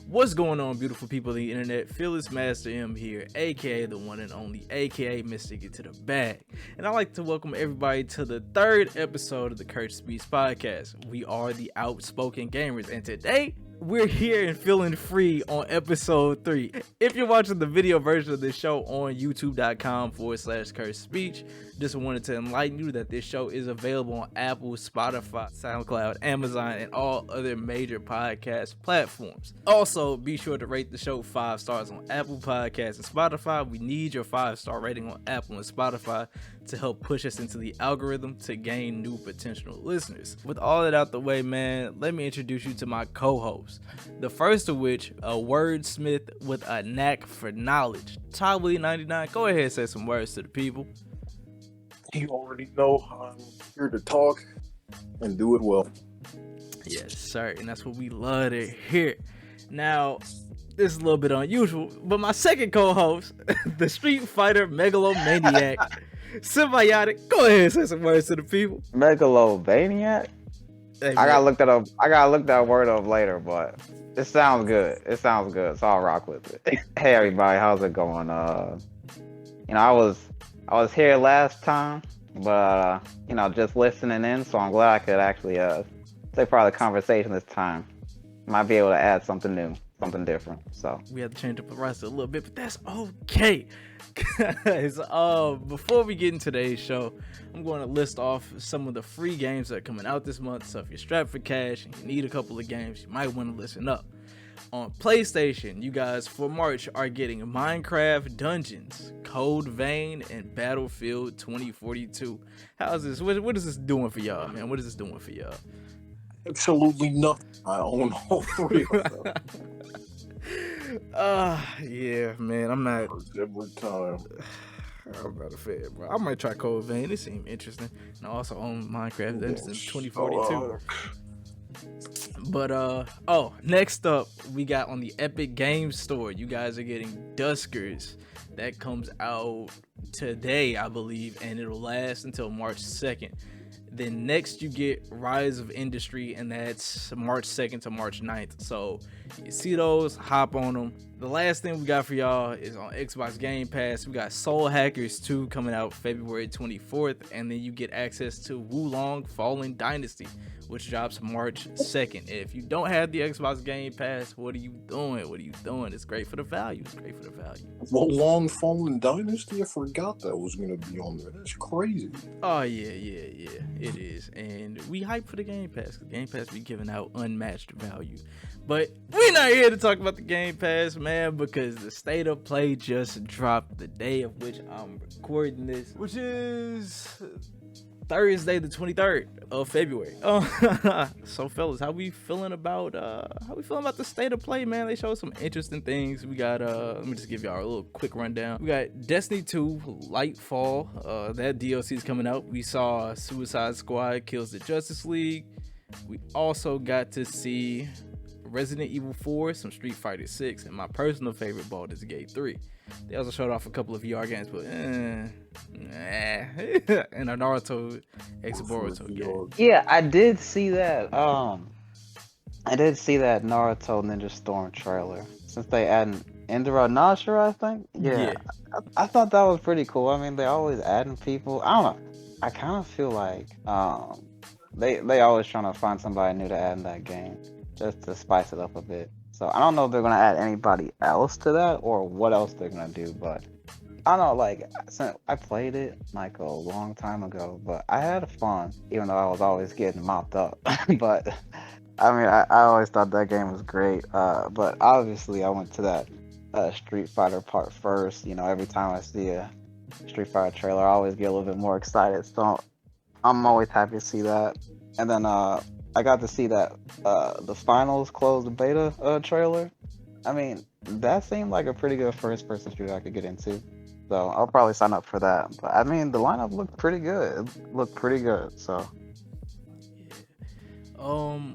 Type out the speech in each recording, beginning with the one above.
What's going on, beautiful people of the internet? Fearless Master M here, aka the one and only, aka Mr. Get to the Bag. And I'd like to welcome everybody to the third episode of the Curse Speech Podcast. We are the Outspoken Gamers, and today we're here and feeling free on episode 3. If you're watching the video version of this show on youtube.com/curse speech, just wanted to enlighten you that this show is available on Apple, Spotify, Soundcloud, Amazon, and all other major podcast platforms. Also, be sure to rate the show 5 stars on Apple Podcasts and Spotify. We need your 5-star rating on Apple and Spotify to help push us into the algorithm to gain new potential listeners. With all that out the way, man, let me introduce you to my co-hosts. The first of which, a wordsmith with a knack for knowledge. Ty Willie 99, go ahead and say some words to the people. You already know I'm here to talk and do it well. Yes, sir, and that's what we love to hear. Now, this is a little bit unusual, but my second co-host, the Street Fighter megalomaniac, Symbiotic, go ahead and say some words to the people. Megalomaniac? Hey, I gotta look that up. I gotta look that word up later, but it sounds good. So I'll rock with it. Hey everybody, how's it going? I was here last time, but just listening in, so I'm glad I could actually take part of the conversation this time. Might be able to add something new, something different. So we have to change up the roster a little bit, but that's okay. Guys, before we get into today's show, I'm going to list off some of the free games that are coming out this month. So if you're strapped for cash and you need a couple of games, you might want to listen up. On PlayStation, you guys for March are getting Minecraft Dungeons, Code Vein, and Battlefield 2042. How's this? What is this doing for y'all, man? What is this doing for y'all? Absolutely nothing. I own all 3 of them. Yeah, man, I'm not. Every time. I'm about to say it, bro. I might try Code Vein. It seems interesting. And I also own Minecraft Dungeons 2042. But next up we got on the Epic Games Store, you guys are getting Duskers. That comes out today, I believe, and it'll last until March 2nd. Then next you get Rise of Industry, and that's March 2nd to March 9th. So you see those, hop on them. The last thing we got for y'all is on Xbox Game Pass. We got Soul Hackers 2 coming out February 24th, and then you get access to Wulong Fallen Dynasty, which drops March 2nd. If you don't have the Xbox Game Pass, what are you doing? It's great for the value. Well, Long Fallen Dynasty, I forgot that was going to be on there. That's crazy. Oh, yeah, it is. And we hype for the Game Pass. Game Pass be giving out unmatched value. But we're not here to talk about the Game Pass, man, because the State of Play just dropped the day of which I'm recording this, which is Thursday the 23rd of February. So fellas, how we feeling about the State of Play, man? They showed some interesting things. We got let me just give y'all a little quick rundown. We got Destiny 2 Lightfall, that DLC is coming out. We saw Suicide Squad Kills the Justice League. We also got to see Resident Evil 4, some Street Fighter 6, and my personal favorite, Baldur's Gate 3. They also showed off a couple of VR games, but and a Naruto X Boruto game. yeah, I did see that. I did see that Naruto Ninja Storm trailer. Since they added Indra Nashira, I think. Yeah. I thought that was pretty cool. I mean, they always adding people. I don't know. I kind of feel like they always trying to find somebody new to add in that game, just to spice it up a bit. So I don't know if they're gonna add anybody else to that or what else they're gonna do, but I don't know. Like, since I played it like a long time ago, but I had fun, even though I was always getting mopped up. But I mean, I always thought that game was great. But obviously, I went to that Street Fighter part first. Every time I see a Street Fighter trailer, I always get a little bit more excited. So I'm always happy to see that. And then I got to see that the finals closed beta trailer. I mean, that seemed like a pretty good first-person shooter I could get into. So I'll probably sign up for that. But I mean, the lineup looked pretty good. So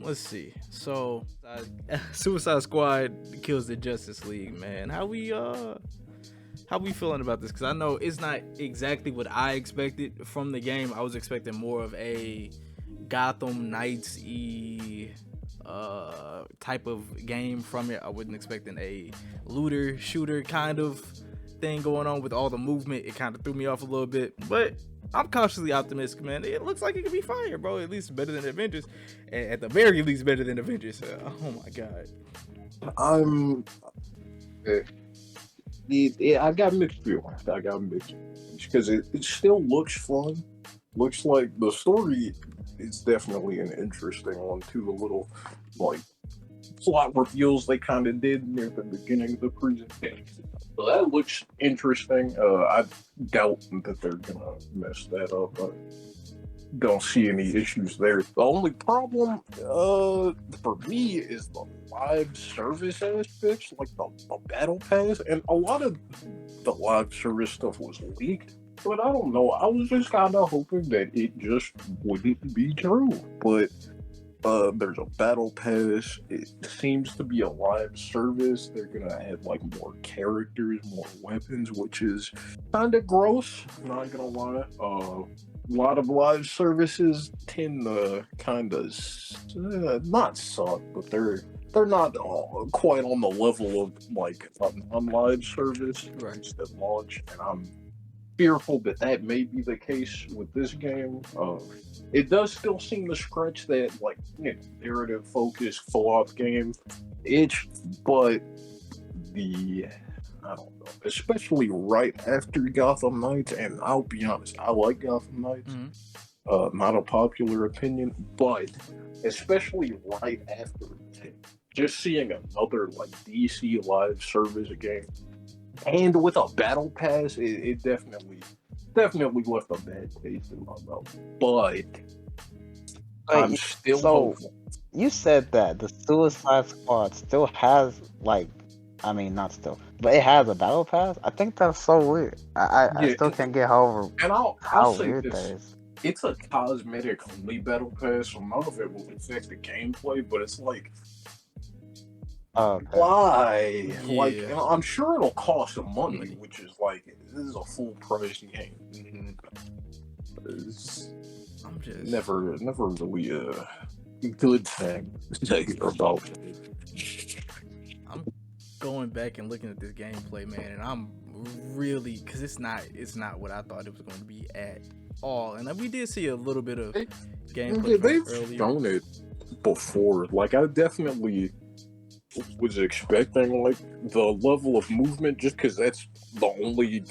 Let's see. So Suicide Squad Kills the Justice League, man. How we feeling about this? Because I know it's not exactly what I expected from the game. I was expecting more of a Gotham Knights-y type of game from it. I wasn't expecting a looter shooter kind of thing going on with all the movement. It kind of threw me off a little bit, but I'm cautiously optimistic, man. It looks like it could be fire, bro. At least better than Avengers. At the very least, better than Avengers. Oh my god. I got mixed feelings. Because it still looks fun. Looks like the story is definitely an interesting one too. The little like plot reveals they kind of did near the beginning of the presentation. So that looks interesting. I doubt that they're gonna mess that up. I don't see any issues there. The only problem for me is the live service aspects, like the battle pass, and a lot of the live service stuff was leaked. But I don't know. I was just kind of hoping that it just wouldn't be true. But there's a battle pass. It seems to be a live service. They're gonna add like more characters, more weapons, which is kind of gross. Not gonna lie. A lot of live services tend to kind of not suck, but they're not quite on the level of like an unlive service that launch, and I'm fearful that may be the case with this game. It does still seem to scratch that like narrative focused co-op game itch, but I don't know, especially right after Gotham Knights, and I'll be honest, I like Gotham Knights. Not a popular opinion, but especially right after just seeing another like DC live service game and with a battle pass, it definitely left a bad taste in my mouth. But I'm still hopeful. You said that the Suicide Squad still has not still, but it has a battle pass. I think that's so weird. I still can't get over how weird that is. It's a cosmetic only battle pass, so none of it will affect the gameplay. But it's like, why? Yeah. Like, I'm sure it'll cost some money, which is like, this is a full price game. It's never really a good thing to hear about. I'm going back and looking at this gameplay, man, and I'm really, because it's not what I thought it was going to be at all. And we did see a little bit of gameplay they've shown it before. Like, I definitely was expecting like the level of movement, just because that's the only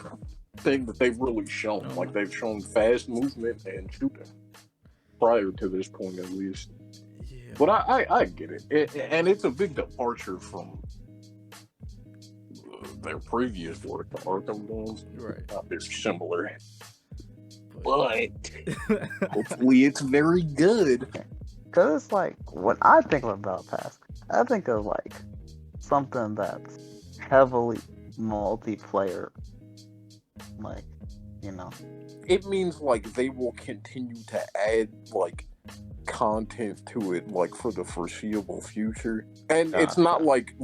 thing that they've really shown. Like, they've shown fast movement and shooting prior to this point, at least. Yeah. But I get it, and it's a big departure from their previous work, the Arkham games. Right. Not very similar, but hopefully it's very good. Cause it's like, when I think of Battle Pass, I think of like something that's heavily multiplayer, like, It means like they will continue to add like content to it, like for the foreseeable future, and it's not like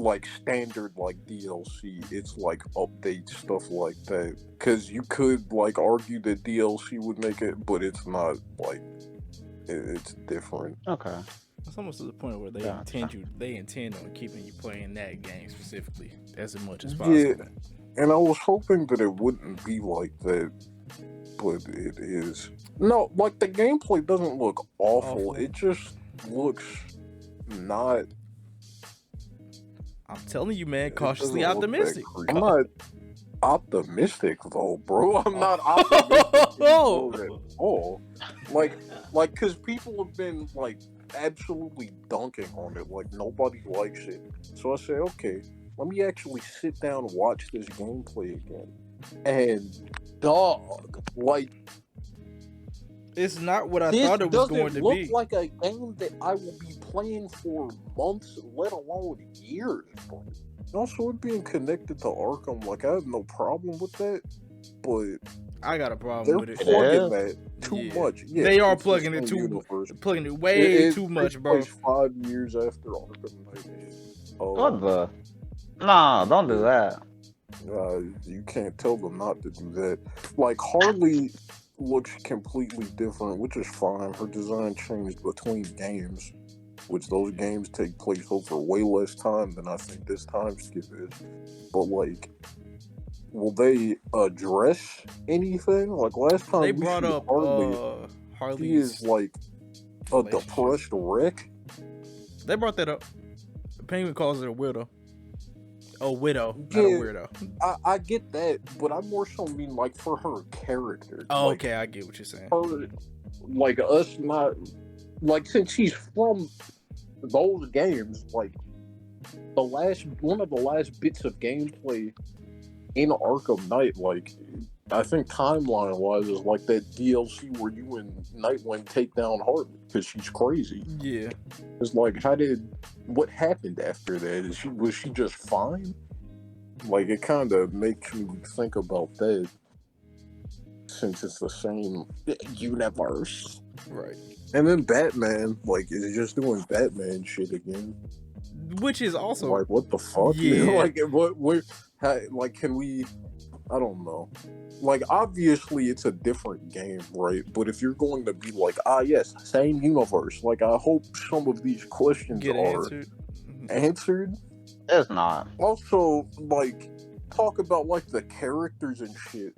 standard like DLC. It's like update stuff like that. Because you could like argue that DLC would make it, but it's not. Like, it's different. Okay. It's almost to the point where they intend on keeping you playing that game specifically as much as possible. Yeah, and I was hoping that it wouldn't be like that, but it is. No, like, the gameplay doesn't look awful. It just looks not. I'm telling you, man, cautiously optimistic. I'm not optimistic though, bro. I'm not optimistic at all. Like, because people have been like absolutely dunking on it. Like, nobody likes it. So I say, okay, let me actually sit down and watch this gameplay again. And dog, like, it's not what I thought it was going to be. This doesn't look like a game that I will be playing for months, let alone years. Also, it being connected to Arkham, like, I have no problem with that, but I got a problem with it. They're plugging that too much. Yeah, they are plugging it too much, bro. 5 years after Arkham Knight. What the? Nah, don't do that. You can't tell them not to do that. Like, Harley looks completely different, which is fine. Her design changed between games. which those games take place over way less time than I think this time skip is. But like, will they address anything? Like last time They we brought see up Harley, Harley's. he is like a relationship. depressed wreck. They brought that up. Penguin calls it a widow. A widow, Yeah, not a weirdo. I get that, but I more so mean like for her character. Oh, like, okay, I get what you're saying. her, like us not like since she's from those games, like one of the last bits of gameplay in Arkham Knight, like I think timeline wise is like that DLC where you and Nightwing take down Harley because she's crazy. Yeah. It's like what happened after that? Was she just fine? Like it kind of makes me think about that since it's the same universe. Right. And then Batman, like, is just doing Batman shit again. Which is also like, what the fuck? Yeah. Like, like, can we? I don't know. Like, obviously, it's a different game, right? But if you're going to be like, yes, same universe, like, I hope some of these questions get are answered. It's not. Also, like, talk about like the characters and shit.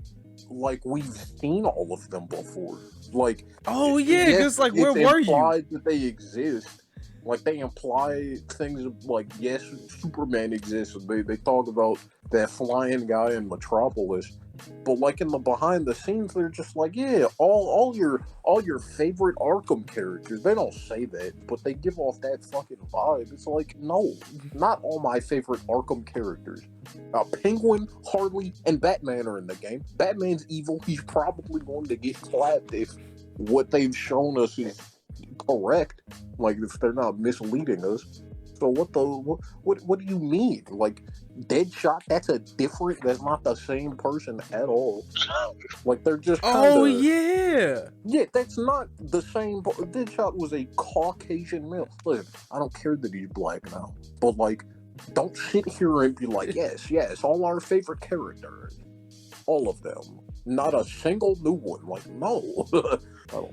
Like we've seen all of them before. Like, oh yeah, because like where were you? Implied that they exist. Like they imply things like yes, Superman exists. They talk about that flying guy in Metropolis, but like in the behind the scenes, they're just like yeah, all your favorite Arkham characters. They don't say that, but they give off that fucking vibe. It's like no, not all my favorite Arkham characters. Penguin, Harley, and Batman are in the game. Batman's evil. He's probably going to get clapped if what they've shown us is correct. Like if they're not misleading us. So what do you mean? Like Deadshot? That's not the same person at all. Like they're just oh yeah, that's not the same. Deadshot was a Caucasian male. Listen, I don't care that he's black now, but like, don't sit here and be like, yes, all our favorite characters, all of them. Not a single new one. Like, no.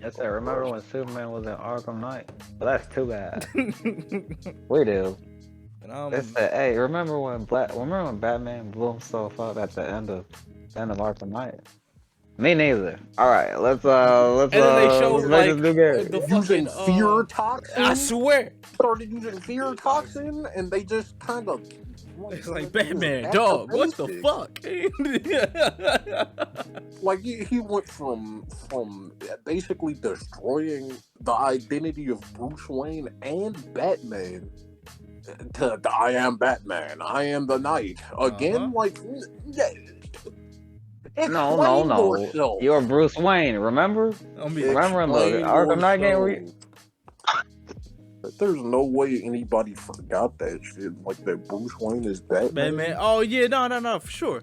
Yes, I remember when Superman was in Arkham Knight? But that's too bad. We do. They said, hey, remember when Batman blew himself up at the end of Arkham Knight? Me neither. All right, let's and then they showed like the using fear toxin. I swear. Started using fear toxin, and they just kind of. It's like Batman, dog. What the fuck? Like he went from basically destroying the identity of Bruce Wayne and Batman to I am Batman. I am the Knight again. Like, no. Yourself. You're Bruce Wayne. Remember? Remember in the Arkham Knight game? There's no way anybody forgot that shit. Like that Bruce Wayne is Batman. Oh yeah, no, for sure.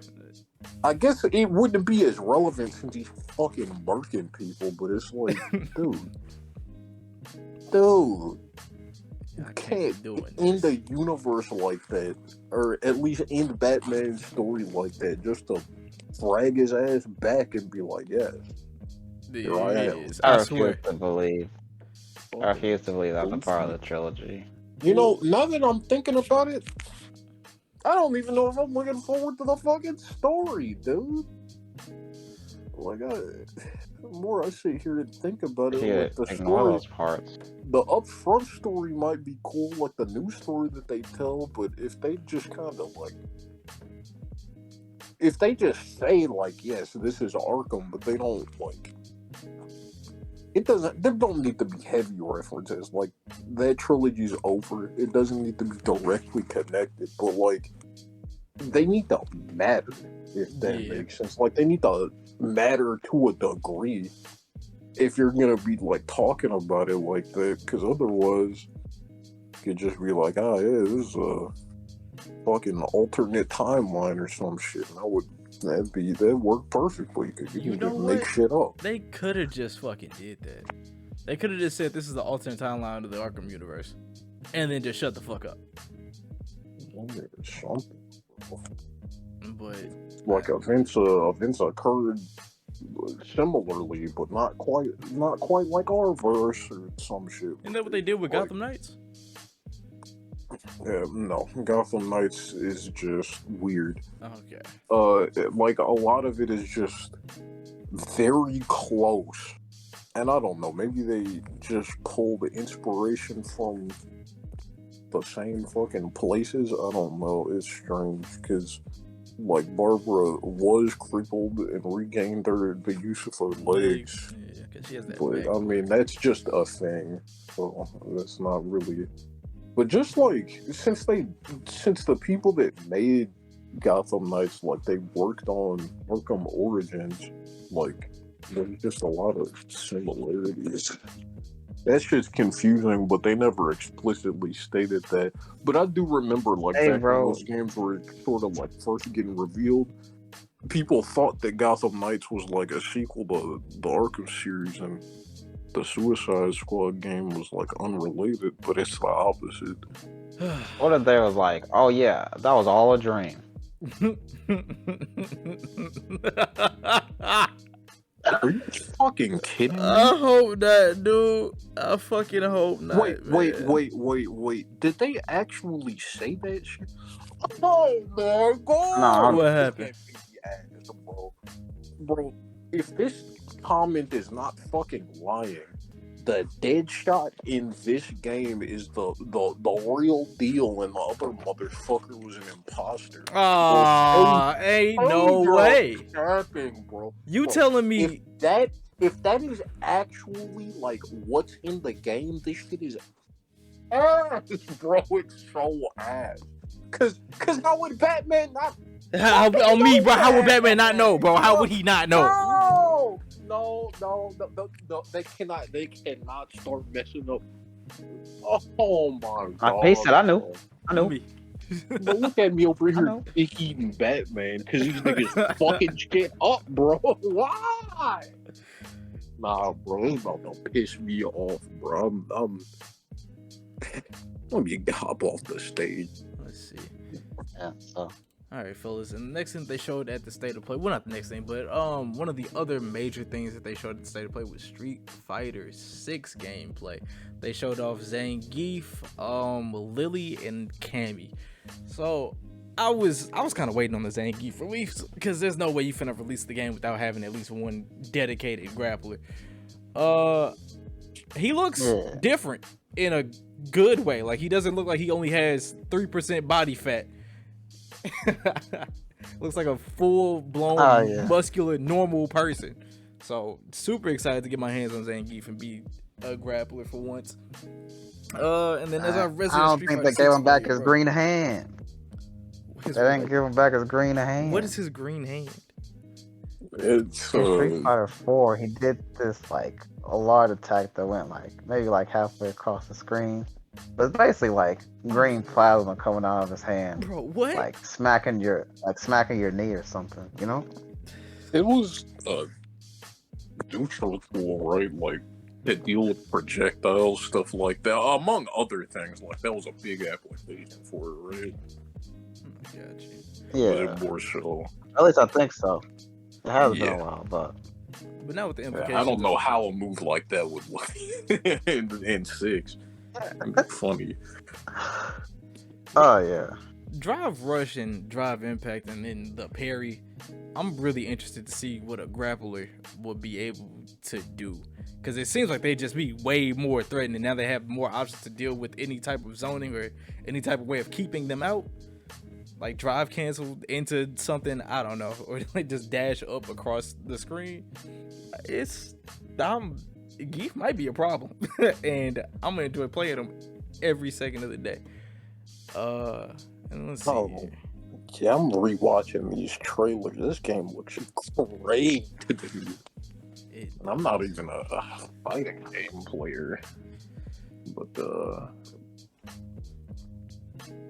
I guess it wouldn't be as relevant since he's fucking murking people, but it's like, dude, you can't end the universe like that, or at least end Batman's story like that, just to drag his ass back and be like, yes, here I am. I refuse to believe that's a part of the trilogy. You know, now that I'm thinking about it, I don't even know if I'm looking forward to the fucking story, dude. Like, the more I sit here and think about it, like the story, those parts. The upfront story might be cool, like the new story that they tell, but if they just kind of like, if they just say like, yes, this is Arkham, but they don't like, there don't need to be heavy references. Like, that trilogy's over. It doesn't need to be directly connected, but like, they need to matter, if that makes sense. Like, they need to matter to a degree if you're gonna be like talking about it like that, because otherwise you could just be like, yeah, this is a fucking alternate timeline or some shit, and that'd work perfectly, because you can just make shit up. They could have just fucking did that. They could have just said this is the alternate timeline of the Arkham universe, and then just shut the fuck up. Something. But like events occurred similarly, but not quite like our verse or some shit. Isn't that what they did with Gotham Knights? Yeah, no, Gotham Knights is just weird. Okay. Like a lot of it is just very close, and I don't know. Maybe they just pull the inspiration from the same fucking places. I don't know. It's strange because, like, Barbara was crippled and regained the use of her legs. Yeah, because she has that. But I mean, that's just a thing. So that's not really. But just like since the people that made Gotham Knights, like they worked on Arkham Origins, like there's just a lot of similarities. That's just confusing, but they never explicitly stated that. But I do remember, like, back when those games were sort of like first getting revealed, people thought that Gotham Knights was like a sequel to the Arkham series, and the Suicide Squad game was like unrelated, but it's the opposite. What if they was like, oh yeah, that was all a dream? Are you fucking kidding me? I hope not, dude. I fucking hope not. Wait. Did they actually say that shit? Oh my god! No, what happened? Bro, if this comment is not fucking lying, the Deadshot in this game is the real deal, and the other motherfucker was an imposter. Ain't no way. Happening, bro. You telling me if that is actually like what's in the game, this shit is ass, bro. It's so ass. Cause how would Batman not? On me, bro. How would Batman not know, bro? How would he not know? No. They cannot start messing up. Oh my god. He said, I knew. But look at me over here eating Batman because these niggas fucking shit up, bro. Why? Nah, bro, it's about to piss me off, bro. Let me hop off the stage. Let's see. Yeah, so. Alright, fellas, and the next thing they showed at the State of Play, well, not the next thing, but one of the other major things that they showed at the State of Play was Street Fighter 6 gameplay. They showed off Zangief, Lily, and Cammy. So I was kind of waiting on the Zangief release because there's no way you finna release the game without having at least one dedicated grappler. He looks different in a good way. Like, he doesn't look like he only has 3% body fat. Looks like a full-blown muscular normal person. So super excited to get my hands on Zangief and be a grappler for once. And then as our resident I don't Street think Fighter they gave him back player, his green hand. They didn't give him back his green hand. What is his green hand? It's in Street Fighter 4, he did this like a large attack that went like maybe like halfway across the screen. But it's basically like green plasma coming out of his hand. Bro, what? Like smacking your knee or something, you know? It was a neutral tool, right? Like to deal with projectiles, stuff like that. Among other things, like that was a big application for it, right? Gotcha. Yeah. More so. At least I think so. It has been a while, but not with the implications. I don't know how a move like that would look in 6. Funny. Oh yeah. Drive Rush and Drive Impact and then the parry. I'm really interested to see what a grappler will be able to do. Because it seems like they just be way more threatening. Now they have more options to deal with any type of zoning or any type of way of keeping them out. Like drive cancel into something, I don't know. Or like just dash up across the screen. Geef might be a problem. And I'm gonna enjoy playing them every second of the day. And let's see here. Yeah, I'm rewatching these trailers. This game looks great. And I'm not even a fighting game player. But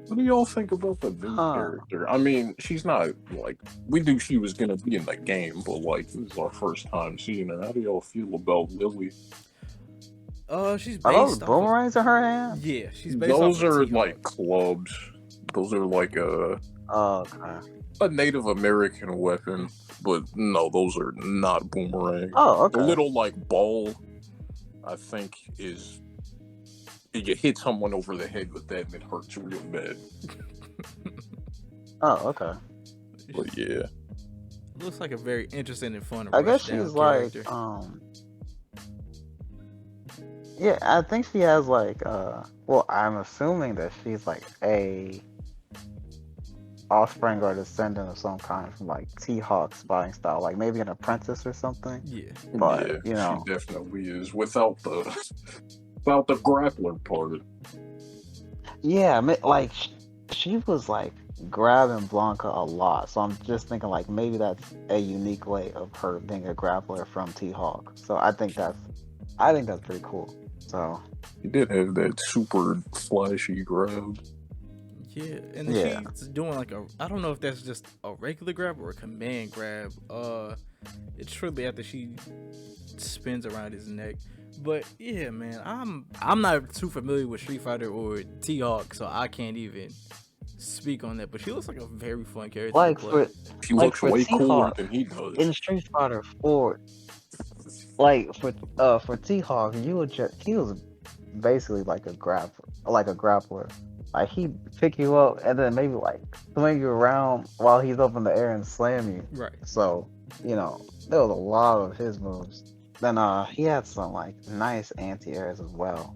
what do y'all think about the new character? I mean, she's not like we knew she was gonna be in the game, but like this is our first time seeing her. How do y'all feel about Lily? She's based are those boomerangs in her hand? Yeah, she's based those off are of like clubs. Those are like okay. a Native American weapon, but no, those are not boomerang. Oh, okay. The little like ball, I think, is you hit someone over the head with that and it hurts real bad. Oh, okay. But yeah, looks like a very interesting and fun. I guess she's character. like, yeah, I think she has like, well, I'm assuming that she's like a offspring or descendant of some kind from like T-Hawk's fighting style, like maybe an apprentice or something. Yeah, but yeah, you know, she definitely is without the grappler part. Yeah, like she was like grabbing Blanca a lot, so I'm just thinking like maybe that's a unique way of her being a grappler from T-Hawk. So I think that's pretty cool. So He did have that super flashy grab. yeah, and then she's doing like I don't know if that's just a regular grab or a command grab. It's shortly after she spins around his neck. But yeah, man, I'm not too familiar with Street Fighter or T-Hawk, so I can't even speak on that. But she looks like a very fun character. like She looks way cooler T-Hawk than he does. in Street Fighter 4. Like for T-Hawk, he was basically like a grappler. Like he'd pick you up and then maybe like swing you around while he's up in the air and slam you. Right. So, you know, there was a lot of his moves. Then he had some like nice anti-airs as well.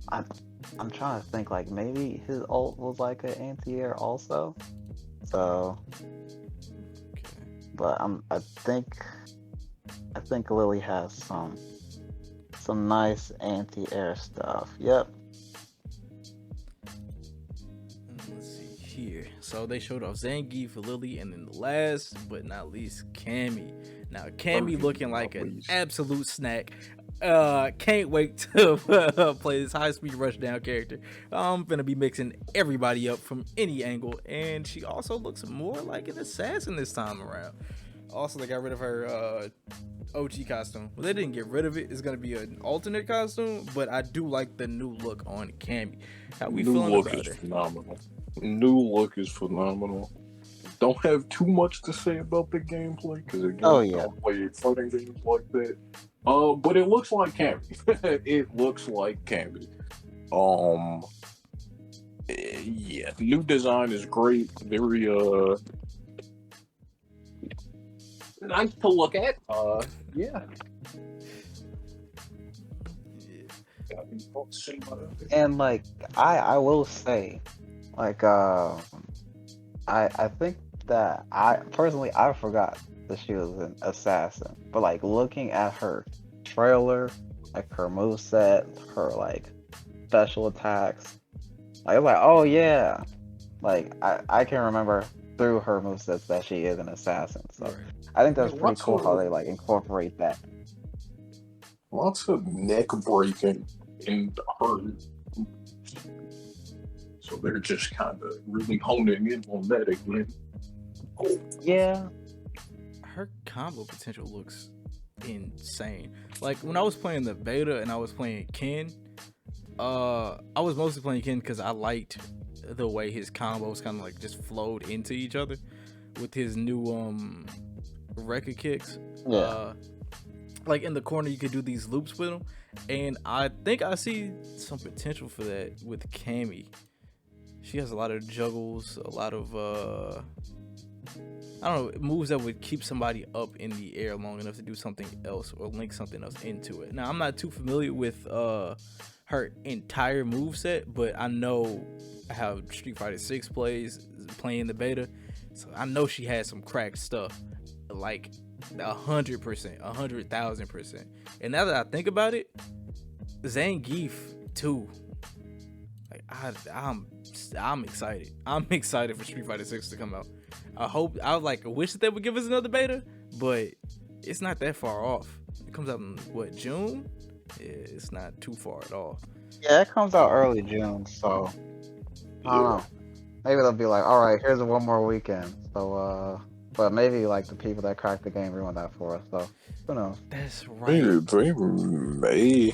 I'm trying to think like maybe his ult was like an anti-air also. So, but I think Lily has some nice anti-air stuff. Yep. Let's see here. So they showed off Zangief, Lily, and then the last but not least, Cammy. Now Cammy looking like an absolute snack. Can't wait to play this high-speed rushdown character. I'm gonna be mixing everybody up from any angle, and she also looks more like an assassin this time around. Also, they got rid of her OG costume. Well, they didn't get rid of it. It's gonna be an alternate costume, but I do like the new look on Cammy. How we feeling about it? New look is phenomenal. Don't have too much to say about the gameplay because again, don't play fighting games like that. But it looks like Cammy. It looks like Cammy. Yeah, the new design is great. Very nice to look at. Yeah. And like I will say, like I think that I forgot that she was an assassin, but like looking at her trailer, like her moveset, her like special attacks, like I was like, oh yeah, like I can remember through her movesets that she is an assassin. So I think that's pretty cool how they like incorporate that. Lots of neck breaking in her. So they're just kind of really honing in on that again. Yeah. Her combo potential looks insane. Like when I was playing the beta and I was playing Ken, I was mostly playing Ken because I liked the way his combos kind of like just flowed into each other with his new record kicks. Yeah. Like in the corner you could do these loops with him, and I think I see some potential for that with Cammy. She has a lot of juggles, a lot of I don't know, moves that would keep somebody up in the air long enough to do something else or link something else into it. Now I'm not too familiar with her entire moveset, but I know how Street Fighter 6 playing the beta, so I know she has some cracked stuff, like 100%, 100,000%. And now that I think about it, Zangief too. Like I'm excited. I'm excited for Street Fighter 6 to come out. I wish that they would give us another beta, but it's not that far off. It comes out in what, June? Yeah, it's not too far at all. Yeah, it comes out early June, so I don't know. Maybe they'll be like, all right, here's one more weekend. So but maybe like the people that cracked the game ruined that for us. So who knows? That's right. They may,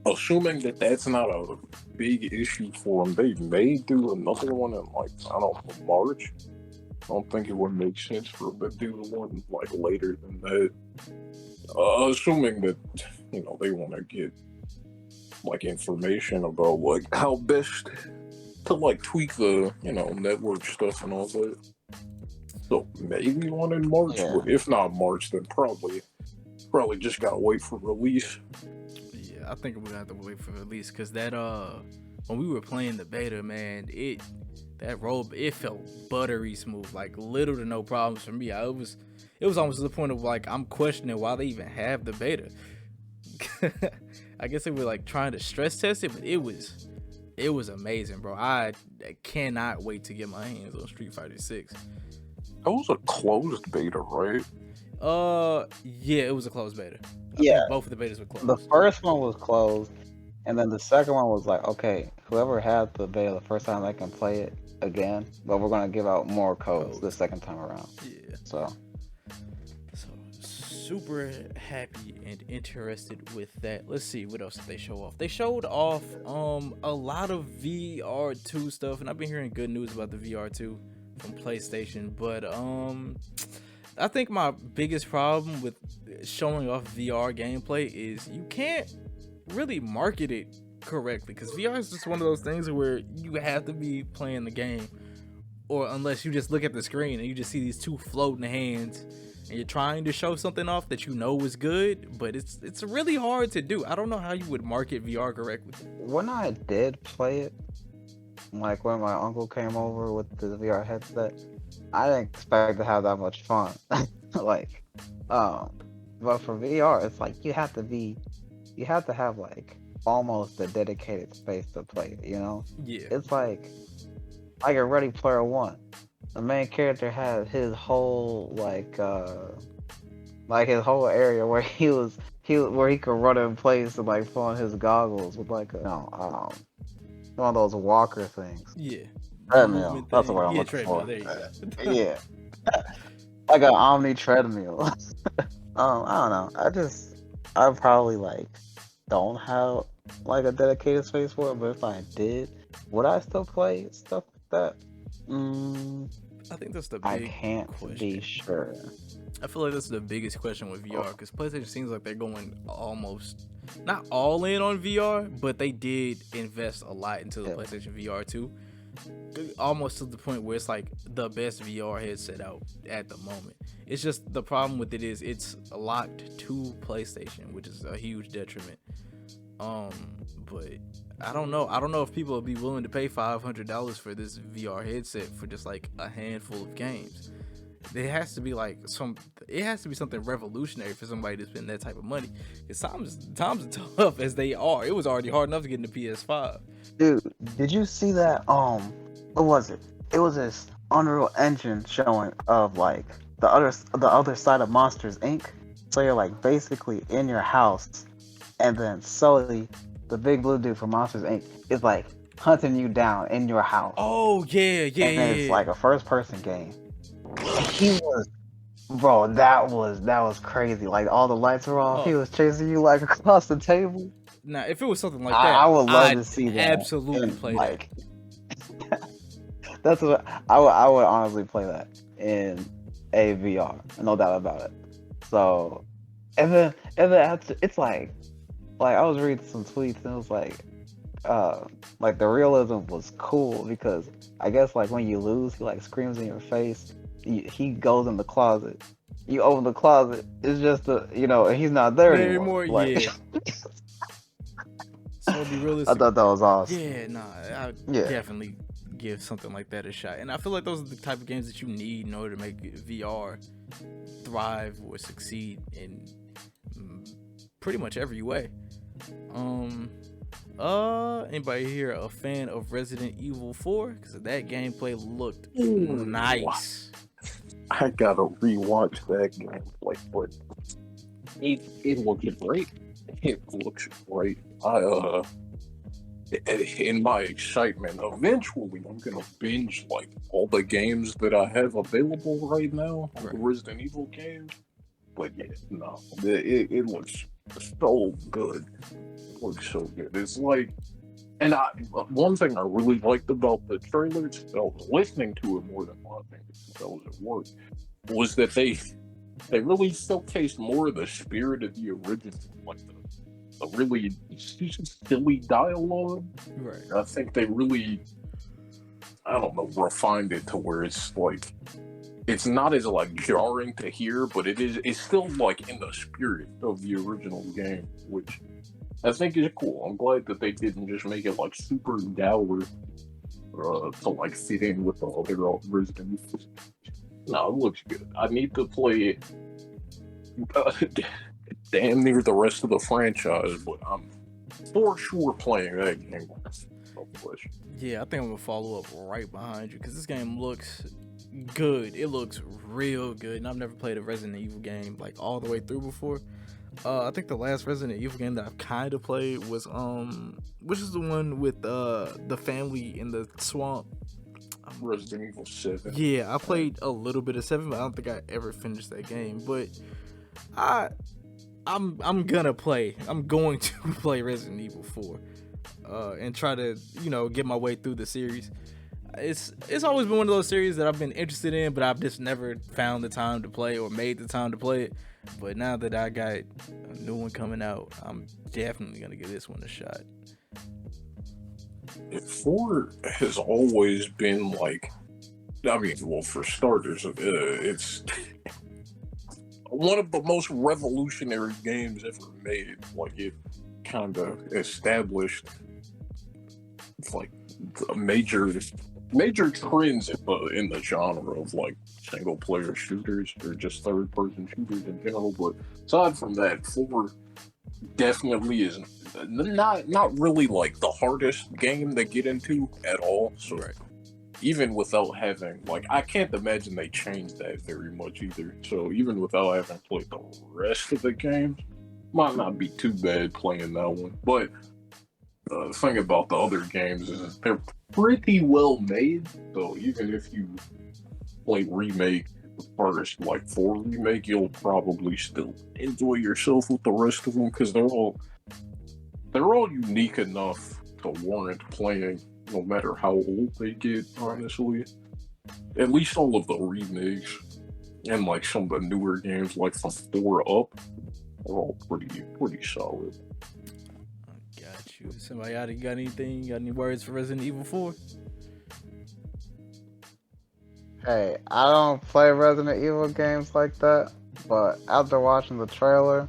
assuming that that's not a big issue for them, they may do another one in like, I don't know, March. don't think it would make sense for them to do one like later than that. Assuming that they want to get like information about like how best to like tweak the network stuff and all that. So maybe one in March, Yeah. but if not March, then probably just gotta wait for release. Yeah, I think we're gonna have to wait for release because that when we were playing the beta, man, it felt buttery smooth, like little to no problems for me. It was almost to the point of like I'm questioning why they even have the beta. I guess they were like trying to stress test it, but it was amazing, bro. I cannot wait to get my hands on Street Fighter 6. That was a closed beta, right? Yeah, it was a closed beta. I Yeah. think both of the betas were closed. The first one was closed, and then the second one was like, okay, whoever had the beta the first time, they can play it again, but we're gonna give out more codes the second time around. Yeah. So super happy and interested with that. Let's see what else did they show off. They showed off a lot of VR2 stuff, and I've been hearing good news about the VR2 from PlayStation, but I think my biggest problem with showing off VR gameplay is you can't really market it correctly, because VR is just one of those things where you have to be playing the game, or unless you just look at the screen and you just see these two floating hands and you're trying to show something off that you know is good, but it's really hard to do. I don't know how you would market VR correctly. when I did play it, like when my uncle came over with the VR headset, I didn't expect to have that much fun. Like, but for VR, it's like you have to have like almost a dedicated space to play it, Yeah. It's like a Ready Player One. The main character had his whole his whole area where where he could run in place and like put on his goggles with like one of those walker things. Yeah. Treadmill. That's what I'm looking treadmill. for. There you go. Yeah. Like an Omni treadmill. I don't know. I probably like don't have like a dedicated space for it, but if I did, would I still play stuff like that? I think that's the big I can't question. be sure. I feel like that's the biggest question with VR, because PlayStation seems like they're going almost not all in on VR, but they did invest a lot into the PlayStation VR 2, almost to the point where it's like the best VR headset out at the moment. It's just the problem with it is it's locked to PlayStation, which is a huge detriment. But I don't know if people will be willing to pay $500 for this VR headset for just like a handful of games. It has to be something revolutionary for somebody to spend that type of money. Because times are tough as they are. It was already hard enough to get into PS5. Dude, did you see that? What was it? It was this Unreal Engine showing of like the other side of Monsters Inc. So you're like basically in your house, and then Sully, the big blue dude from Monsters Inc., is like hunting you down in your house. Oh yeah. And then it's like a first-person game. And he was, bro, that was crazy. Like all the lights were off. He was chasing you like across the table. Now, if it was something like that, I would love to see that. Absolutely play like, that. That's what I would honestly play that in a VR, no doubt about it. So, and then it's like I was reading some tweets and it was like the realism was cool because I guess like when you lose, he like screams in your face. He goes in the closet. You open the closet, it's just he's not there anymore. Like, yeah. So it'd be realistic. I thought that was awesome. Yeah, I'd definitely give something like that a shot. And I feel like those are the type of games that you need in order to make VR thrive or succeed in pretty much every way. Anybody here a fan of Resident Evil 4? Because that gameplay looked nice. I gotta rewatch that gameplay, but it looks great. It looks great. In my excitement, eventually I'm gonna binge like all the games that I have available right now, the Resident Evil games. But yeah, no, it looks so good. It looks so good. It's like And one thing I really liked about the trailers, I was listening to it more than watching it since I was at work, was that they really showcased more of the spirit of the original, like the really silly dialogue. Right. I think they really, I don't know, refined it to where it's like, it's not as like jarring to hear, but it's still like in the spirit of the original game, which I think is cool. I'm glad that they didn't just make it like super dour to like fit in with the other Resident Evil. No, it looks good. I need to play damn near the rest of the franchise, but I'm for sure playing that game. No question. Yeah, I think I'm gonna follow up right behind you because this game looks good. It looks real good, and I've never played a Resident Evil game like all the way through before. I think the last Resident Evil game that I've kind of played was which is the one with the family in the swamp. Resident Evil 7. Yeah, I played a little bit of 7, but I don't think I ever finished that game. But I'm gonna play. I'm going to play Resident Evil 4 and try to get my way through the series. It's always been one of those series that I've been interested in, but I've just never found the time to play or made the time to play it. But now that I got a new one coming out, I'm definitely gonna give this one a shot. 4 has always been like, I mean, well, for starters, it's one of the most revolutionary games ever made. Like, it kind of established like major trends in the genre of like single player shooters or just third person shooters in general. But aside from that, 4 definitely is not really like the hardest game to get into at all. So Right. even without having, like, I can't imagine they changed that very much either. So even without having played the rest of the games, might not be too bad playing that one. But the thing about the other games is they're pretty well made. So even if you play Remake first, like 4 Remake, you'll probably still enjoy yourself with the rest of them because they're all unique enough to warrant playing, no matter how old they get. Honestly, at least all of the remakes and like some of the newer games, like from 4 up, are all pretty solid. Got you. Somebody got anything? Got any words for Resident Evil 4? Hey, I don't play Resident Evil games like that, but after watching the trailer,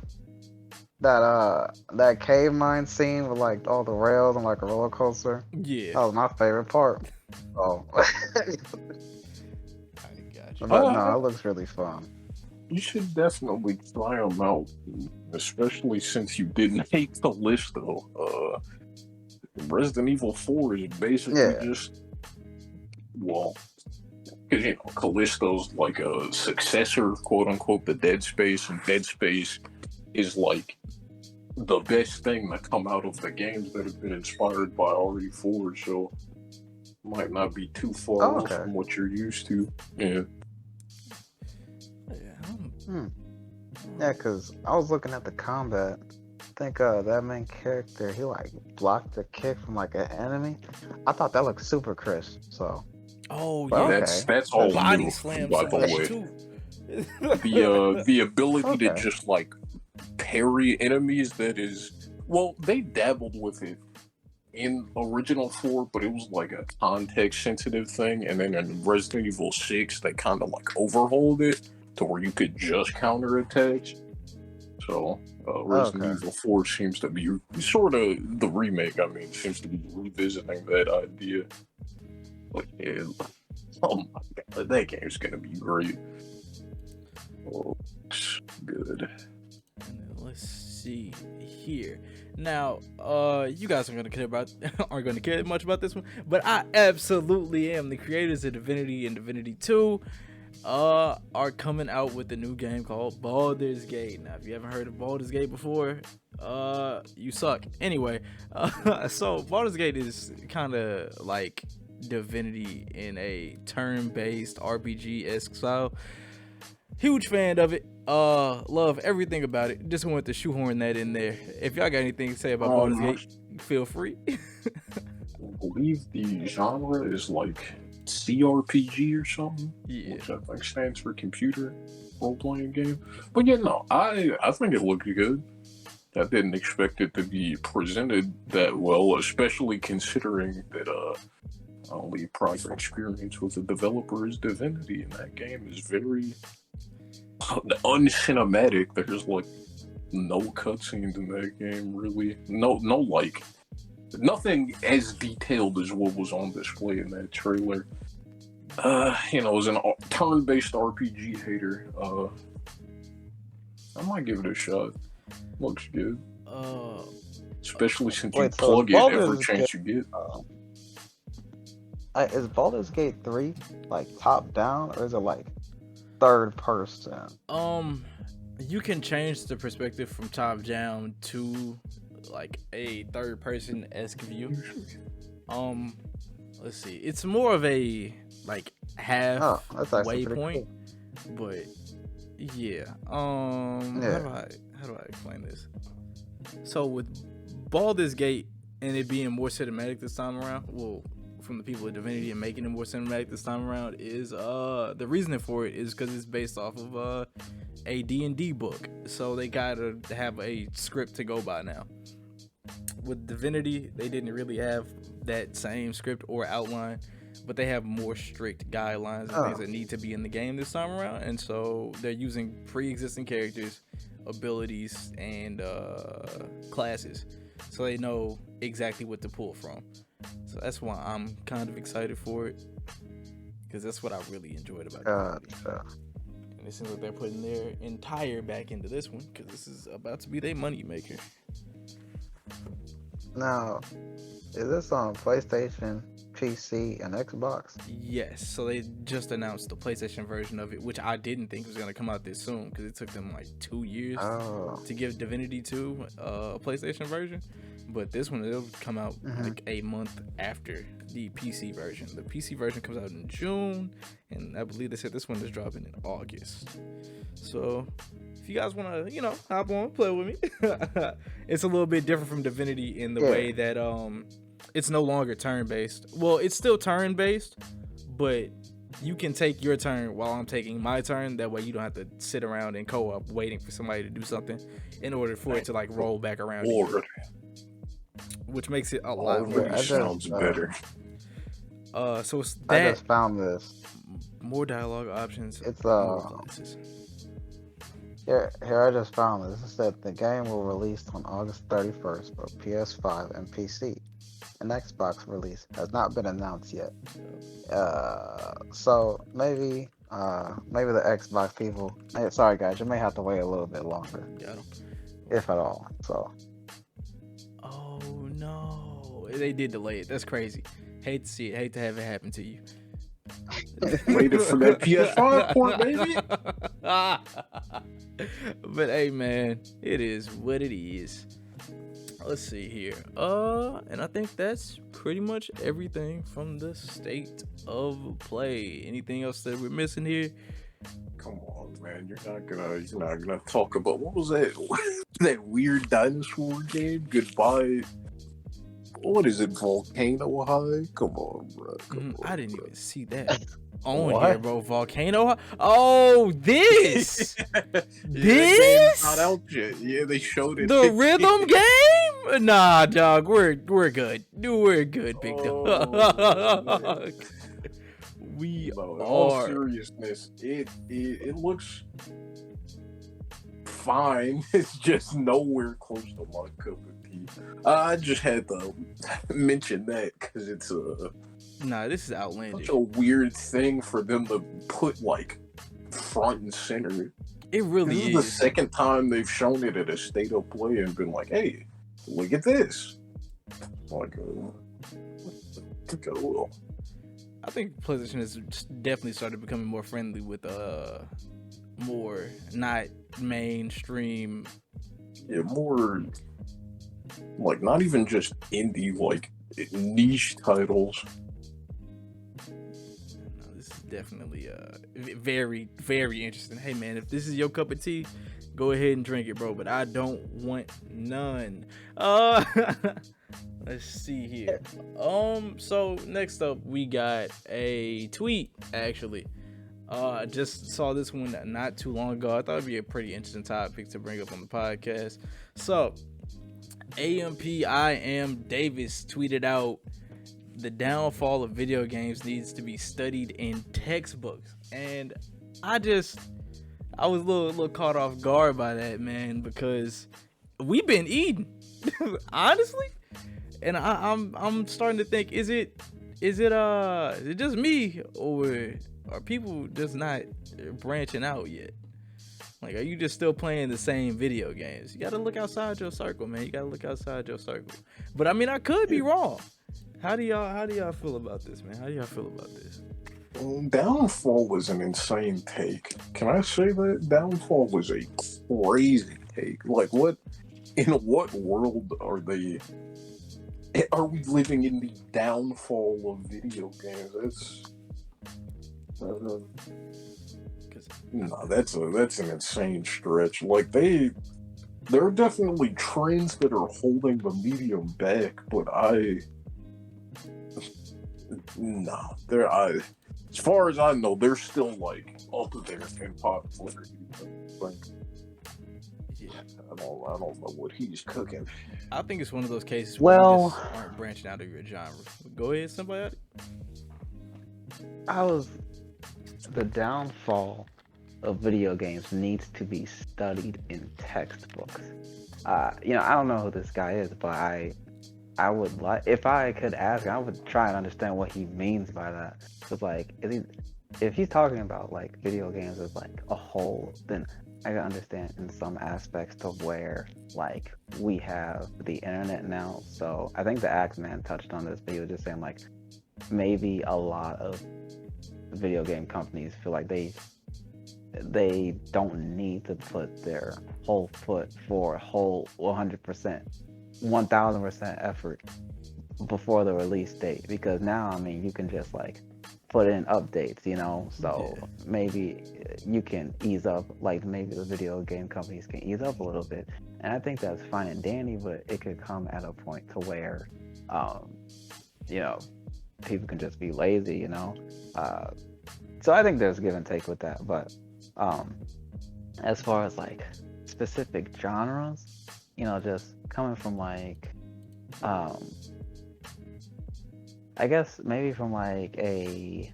that cave mine scene with like all the rails and like a roller coaster, Yeah. that was my favorite part. Oh, I got you. but no, it looks really fun. You should definitely try them out, especially since you didn't hate the list though. Resident Evil 4 is basically just, well, because Callisto's like a successor, quote unquote, to Dead Space, and Dead Space is like the best thing to come out of the games that have been inspired by RE4, so might not be too far off from what you're used to. Yeah. Yeah, because I was looking at the combat. I think that main character, he like blocked the kick from like an enemy. I thought that looked super crisp. So. Oh Well, yeah, that's all body new, slam by the way. too. The ability to just like parry enemies, that is, well, they dabbled with it in original 4, but it was like a context sensitive thing, and then in Resident Evil 6 they kind of like overhauled it to where you could just counter attacks. So Resident Evil 4 seems to be sort of the remake. I mean, seems to be revisiting that idea. Like, yeah, oh my god, that game's gonna be great. Oh, good. Let's see here. Now, you guys aren't gonna care much about this one, but I absolutely am. The creators of Divinity and Divinity 2 are coming out with a new game called Baldur's Gate. Now, if you haven't heard of Baldur's Gate before, you suck. Anyway, so Baldur's Gate is kind of like Divinity in a turn-based RPG-esque style. Huge fan of it. Love everything about it. Just wanted to shoehorn that in there. If y'all got anything to say about Baldur's Gate, feel free. I believe the genre is like CRPG or something, Yeah. which I think stands for computer role-playing game. But yeah, no, I think it looked good. I didn't expect it to be presented that well, especially considering that only prior experience with the developer is Divinity, and that game is very uncinematic. There's like no cutscenes in that game, really. No, like nothing as detailed as what was on display in that trailer. As an turn-based RPG hater, I might give it a shot. Looks good. Especially since you plug it every chance you get. Is Baldur's Gate 3 like top down, or is it like third person? You can change the perspective from top down to like a third person esque view. Let's see. It's more of a like halfway point, cool. But yeah. How do I explain this? So with Baldur's Gate and it being more cinematic this time around, well, from the people at Divinity and making it more cinematic this time around is the reasoning for it is because it's based off of a D&D book, so they gotta have a script to go by now. With Divinity, they didn't really have that same script or outline, but they have more strict guidelines and things that need to be in the game this time around, and so they're using pre-existing characters, abilities, and classes, so they know exactly what to pull from. So that's why I'm kind of excited for it, because that's what I really enjoyed about it. And it seems like they're putting their entire back into this one, because this is about to be their money maker. Now, is this on PlayStation, PC, and Xbox? Yes, so they just announced the PlayStation version of it, which I didn't think was going to come out this soon, because it took them like 2 years to give Divinity 2 a PlayStation version. But this one, it'll come out like a month after the PC version. The PC version comes out in June, and I believe they said this one is dropping in August. So if you guys want to, hop on, play with me. It's a little bit different from Divinity in the way that it's no longer turn-based. Well, it's still turn-based, but you can take your turn while I'm taking my turn. That way you don't have to sit around in co-op waiting for somebody to do something in order for it to like roll back around. Which makes it a lot more. Sounds better. So it's that. I just found this. More dialogue options. It's Here, I just found this. It said the game will release on August 31st for PS5 and PC. An Xbox release has not been announced yet. So maybe the Xbox people. Sorry guys, you may have to wait a little bit longer, if at all. So. Oh no, they did delay it. That's crazy. Hate to see it. Hate to have it happen to you. Waited for that PS5 port, baby. But hey, man, it is what it is. Let's see here. And I think that's pretty much everything from the state of play. Anything else that we're missing here? Come on, man. You're not gonna talk about what was that? That weird dinosaur game? Goodbye. What is it? Volcano High? Come on, bro. I didn't even see that on here, bro. Volcano High. Oh, this. This? Not out yet. Yeah, they showed it. The rhythm game? Nah, dog. We're good. We're good, big dog. We in are. all seriousness, it looks fine. It's just nowhere close to my cup of tea. I just had to mention that because it's this is outlandish. Such a weird thing for them to put like front and center. It really is. This is the second time they've shown it at a state of play and been like, "Hey, look at this." Like, well. I think PlayStation has definitely started becoming more friendly with more not mainstream. Yeah, more like not even just indie, like niche titles. definitely very, very interesting. Hey man, if this is your cup of tea, go ahead and drink it, bro. But I don't want none. Let's see here. So next up we got a tweet actually. I just saw this one not too long ago. I thought it'd be a pretty interesting topic to bring up on the podcast. So AMP Davis tweeted out, the downfall of video games needs to be studied in textbooks. And I was a little caught off guard by that, man, because we've been eating, honestly. And I'm starting to think, is it just me, or are people just not branching out yet? Like, are you just still playing the same video games? You gotta look outside your circle, man. You gotta look outside your circle. But I mean, I could be wrong. How do y'all feel about this, man? How do y'all feel about this? Downfall was an insane take. Can I say that? Downfall was a crazy take. Like, in what world are we living in the downfall of video games? That's an insane stretch. Like, there are definitely trends that are holding the medium back, but as far as I know, they're still like up there in popularity. Like, yeah, I don't know what he's cooking. I think it's one of those cases where you just aren't branching out of your genre. Go ahead, somebody. The downfall of video games needs to be studied in textbooks. I don't know who this guy is, but I would like, if I could ask, I would try and understand what he means by that. Because, like, if he's talking about, like, video games as, like, a whole, then I can understand in some aspects to where, like, we have the internet now. So I think the Axeman touched on this, but he was just saying, like, maybe a lot of video game companies feel like they don't need to put their whole foot for a whole 100%, 1000% effort before the release date, because now, I mean, you can just like put in updates, so maybe you can ease up, like maybe the video game companies can ease up a little bit, and I think that's fine and dandy, but it could come at a point to where people can just be lazy, so I think there's give and take with that. But as far as like specific genres, just coming from like I guess maybe from like a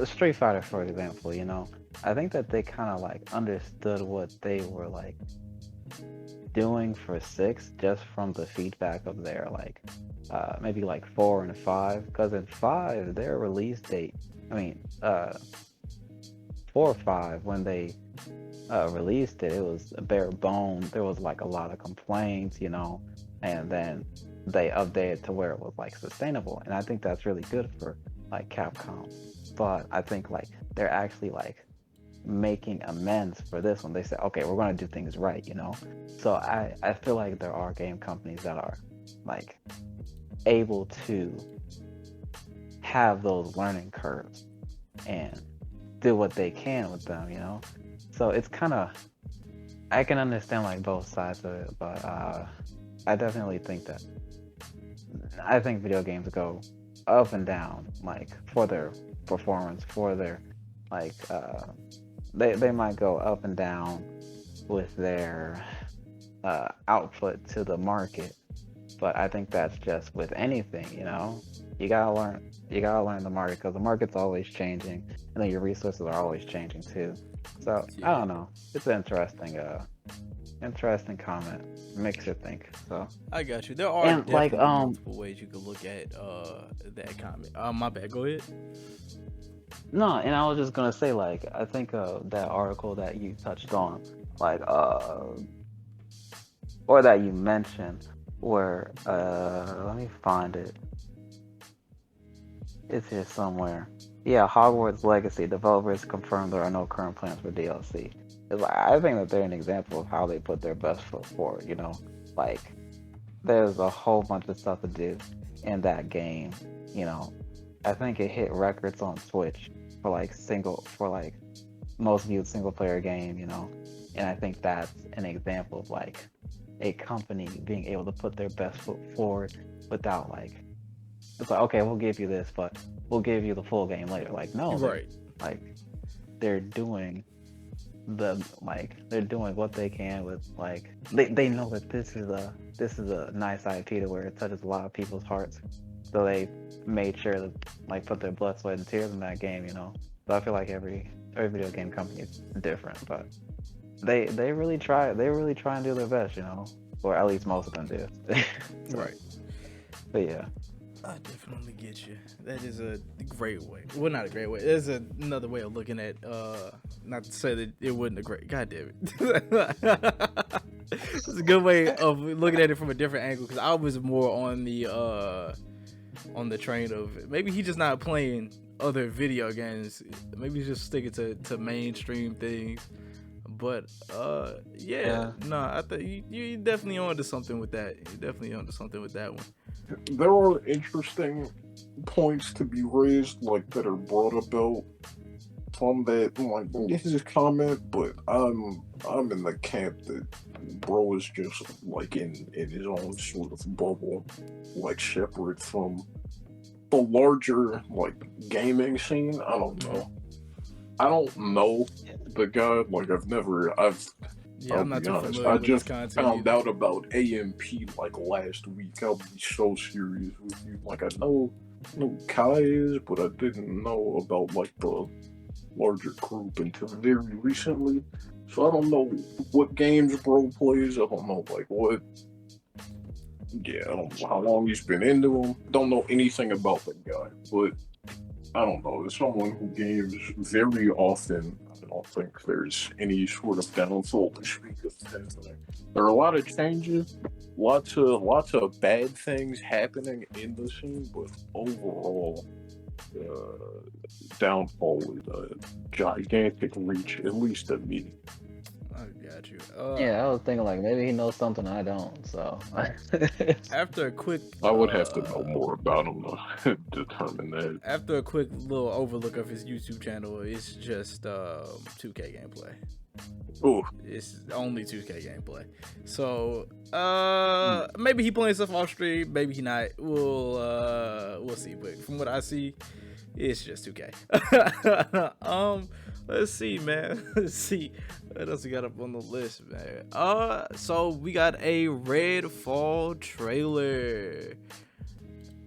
Street Fighter, for example, I think that they kind of like understood what they were like doing for 6 just from the feedback of their like maybe like 4 and 5, because in 5 their release date, 4 or 5, when they released it, it was a bare bone. There was like a lot of complaints, and then they updated to where it was like sustainable, and I think that's really good for like Capcom. But I think like they're actually like making amends for this one. They said, okay, we're going to do things right, So I feel like there are game companies that are like able to have those learning curves and do what they can with them, So it's kind of, I can understand like both sides of it, but I definitely think that I think video games go up and down, like for their performance, for their like they might go up and down with their output to the market, but I think that's just with anything, you gotta learn the market, because the market's always changing, and then your resources are always changing too. So I don't know, it's an interesting comment, makes you think. So I got you. There are definitely multiple ways you could look at that comment. My bad, go ahead. No, and I was just gonna say, like, I think that article that you touched on, like or that you mentioned, where let me find it. It's here somewhere. Yeah, Hogwarts Legacy developers confirmed there are no current plans for DLC. It's like, I think that they're an example of how they put their best foot forward, Like, there's a whole bunch of stuff to do in that game, I think it hit records on Twitch for like most viewed single player game, you know. And I think that's an example of like a company being able to put their best foot forward without like, it's like, okay, we'll give you this, but we'll give you the full game later. Like, no, Right. they're doing they're doing what they can with like they know that this is a nice IP to where it touches a lot of people's hearts, so they made sure to like put their blood, sweat, and tears in that game, you know. So I feel like every video game company is different, but they really try and do their best, you know, or at least most of them do. Right. But yeah. I definitely get you. That is a great way. Well, not a great way. There's another way of looking at. Not to say that it wasn't a great. God damn it. It's a good way of looking at it from a different angle, because I was more on the train of maybe he's just not playing other video games. Maybe he's just sticking to mainstream things. But yeah. No, I think you definitely onto something with that. You definitely onto something with that one. There are interesting points to be raised, like that are brought about from that, like his comment. But I'm in the camp that bro is just like in his own sort of bubble, like separate from the larger like gaming scene. I don't know the guy. Like I'm not too familiar I with just his content found either. out about AMP like last week. I'll be so serious with you. Like I know Kai is, but I didn't know about like the larger group until very recently. So I don't know what games bro plays. I don't know like what. Yeah, I don't know how long he's been into them. Don't know anything about the guy, but I don't know. It's someone who games very often. I don't think there's any sort of downfall to speak of. There are a lot of changes, lots of bad things happening in the scene, but overall, downfall is a gigantic reach, at least to me. I got you. Yeah, I was thinking like maybe he knows something I don't. So After a quick, I would have to know more about him to determine that. After a quick little overlook of his YouTube channel, it's just 2K gameplay. Oh, It's only 2K gameplay. So maybe he playing stuff off stream, maybe he not. We'll see. But from what I see, it's just 2K. Let's see, man. Let's see what else we got up on the list, man. So we got a Redfall trailer.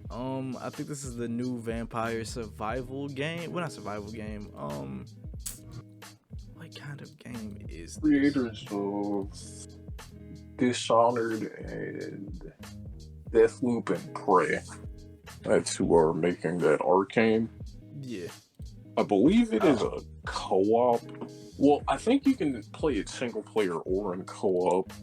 I think this is the new vampire survival game. Well, not survival game. What kind of game is this? Creators of Dishonored and Deathloop and Prey. That's who are making that Arcane. Yeah. I believe it is a co-op. Well, I think you can play it single player or in co-op.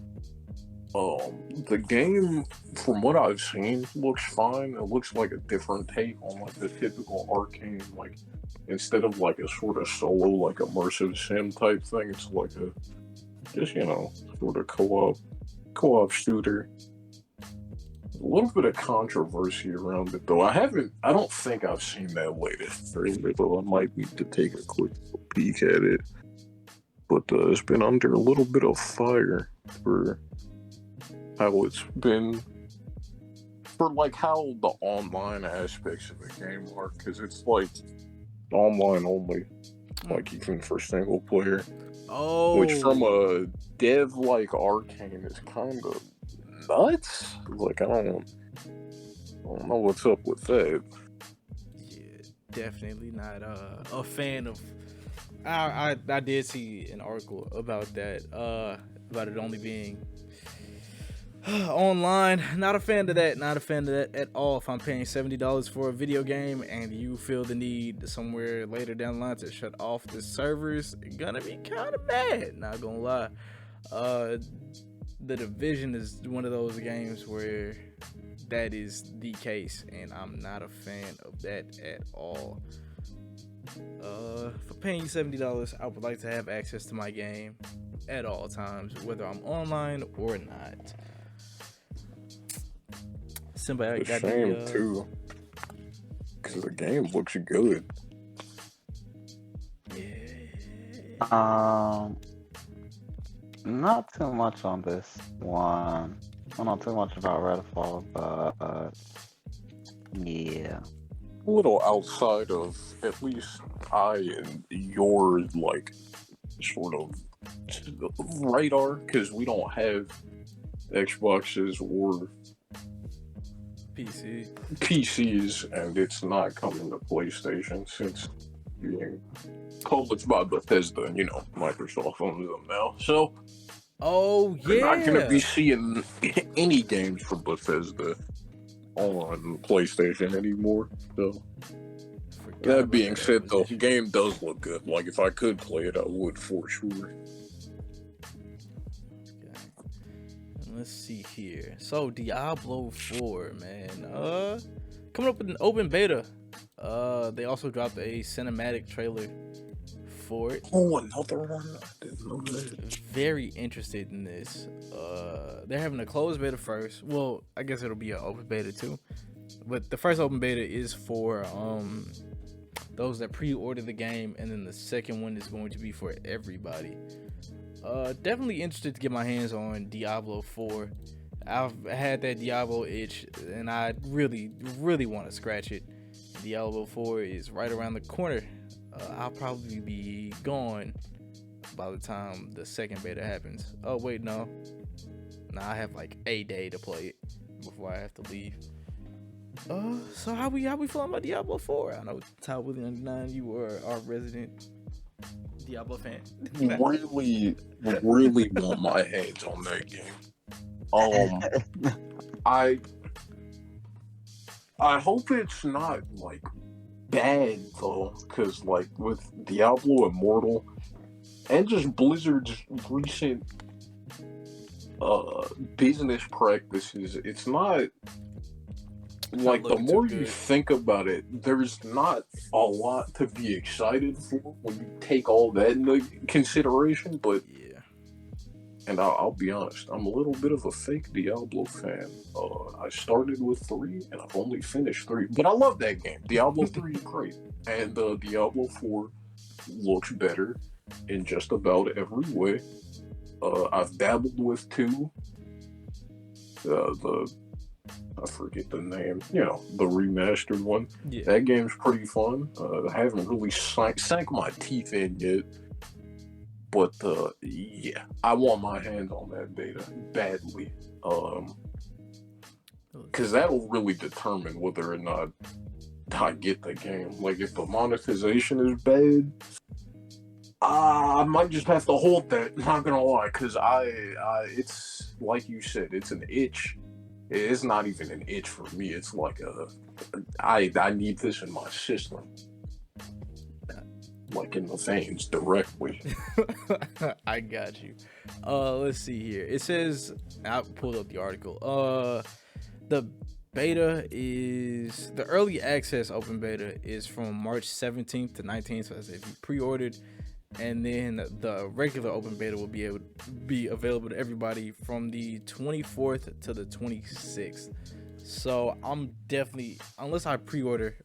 The game, from what I've seen, looks fine. It looks like a different take on like the typical Arcane, like instead of like a sort of solo, like immersive sim type thing, it's like a just sort of co-op shooter. A little bit of controversy around it though. I don't think I've seen that latest trailer, though I might need to take a quick peek at it. But it's been under a little bit of fire for how it's been, for like how the online aspects of the game are, because it's like online only, like even for single player. Oh, which from a dev like Arcane is kind of nuts. Like I don't know what's up with that. Yeah, definitely not a fan of. I did see an article about that. About it only being online. Not a fan of that. Not a fan of that at all. If I'm paying $70 for a video game and you feel the need somewhere later down the line to shut off the servers, gonna be kind of mad. Not gonna lie. The Division is one of those games where that is the case, and I'm not a fan of that at all. For paying $70, I would like to have access to my game at all times, whether I'm online or not. It's a shame too, because the game looks good. Yeah. Not too much on this one. I don't know too much about Redfall, but yeah. A little outside of at least I and your like sort of radar, because we don't have Xboxes or PCs, and it's not coming to PlayStation since being published by Bethesda, and Microsoft owns them now. So, we're not going to be seeing any games from Bethesda on PlayStation anymore. So, that being said, though, the game does look good. Like, if I could play it, I would for sure. Let's see here. So Diablo 4, man. Coming up with an open beta. They also dropped a cinematic trailer for it. Oh, another one? I didn't know that. Very interested in this. They're having a closed beta first. Well, I guess it'll be an open beta too. But the first open beta is for those that pre-order the game, and then the second one is going to be for everybody. Definitely interested to get my hands on Diablo 4. I've had that Diablo itch, and I really, really want to scratch it. Diablo 4 is right around the corner. I'll probably be gone by the time the second beta happens. Oh wait, no. I have like a day to play it before I have to leave. So how we feeling about Diablo 4? I know Ty Willie 99, you are our resident Diablo fan. really want my hands on that game. I hope it's not like bad though, because like with Diablo Immortal and just Blizzard's recent business practices, it's not like, the more you think about it, there's not a lot to be excited for when you take all that into consideration. But yeah, and I'll be honest, I'm a little bit of a fake Diablo fan. I started with 3 and I've only finished 3, but I love that game. Diablo 3 is great, and Diablo 4 looks better in just about every way. I've dabbled with 2. I forget the name, the remastered one. Yeah. That game's pretty fun. I haven't really sank my teeth in yet. But, yeah, I want my hands on that beta badly. Because that'll really determine whether or not I get the game. Like, if the monetization is bad, I might just have to hold that, not gonna lie. Because it's, like you said, it's an itch. It's not even an itch for me. It's like I need this in my system, like in the veins directly. I got you. Let's see here. It says, I pulled up the article. The beta is, the early access open beta is from March 17th to 19th. So that's if you pre-ordered. And then the regular open beta will be available to everybody from the 24th to the 26th. So I'm definitely, unless you pre-order,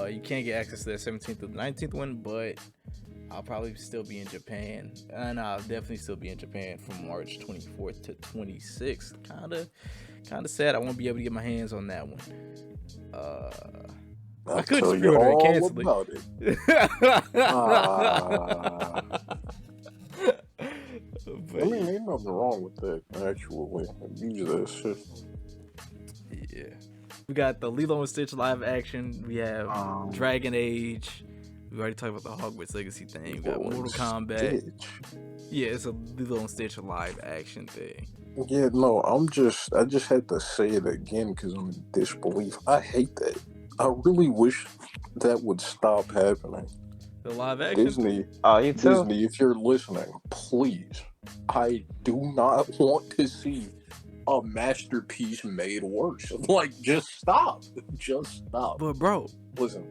you can't get access to that 17th to the 19th one, but I'll probably still be in Japan. And I'll definitely still be in Japan from March 24th to 26th. Kind of sad I won't be able to get my hands on that one. I could just pre-order and cancel about it. I mean, ain't nothing wrong with that, actually. Use that shit. Yeah. We got the Lilo and Stitch live action. We have Dragon Age. We already talked about the Hogwarts Legacy thing. We got Mortal Kombat. Stitch. Yeah, it's a Lilo and Stitch live action thing. Yeah, no, I just had to say it again because I'm in disbelief. I hate that. I really wish that would stop happening. The live action? You too? Disney, if you're listening, please. I do not want to see a masterpiece made worse. Like, just stop. Just stop. But bro, listen.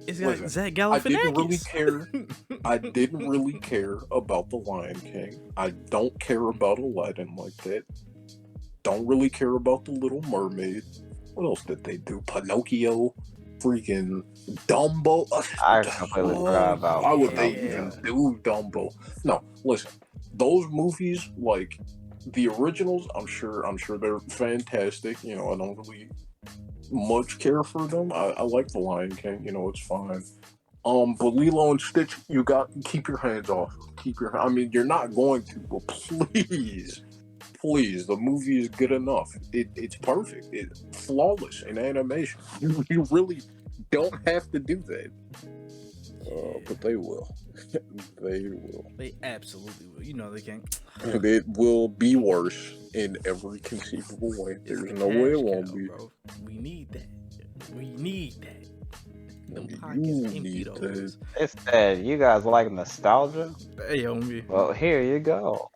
Zach Galifianakis. I didn't really care about The Lion King. I don't care about Aladdin like that. Don't really care about The Little Mermaid. What else did they do? Pinocchio. freaking Dumbo. I completely forgot about. Why would they yeah. even do Dumbo? No, listen, those movies, like the originals, I'm sure they're fantastic. You know, I don't really much care for them. I like The Lion King. You know, it's fine. But Lilo and Stitch, you got keep your hands off. I mean, you're not going to, but please, the movie is good enough. It's perfect. It's flawless in animation. You really don't have to do that. But they will. They will. They absolutely will. You know they can't. It will be worse in every conceivable way. There's no way it won't be. Bro. We need that. We need that. Them You pockets empty need those. It's sad. You guys like nostalgia? Hey, homie. Well, here you go.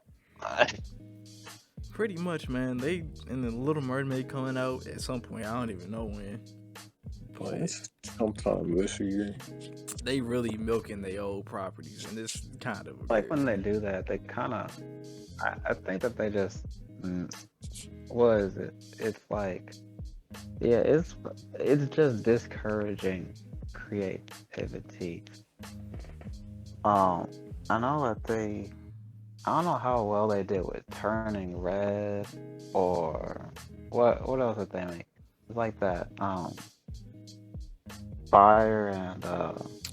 Pretty much, man. They and the Little Mermaid coming out at some point. I don't even know when. But Sometime this year. they really milking their old properties, and it's kind of Like when they do that, they kind of. I think that they just. What is it? It's like, yeah, it's just discouraging creativity. I know that I don't know how well they did with Turning Red, or what else did they make? It's like that fire and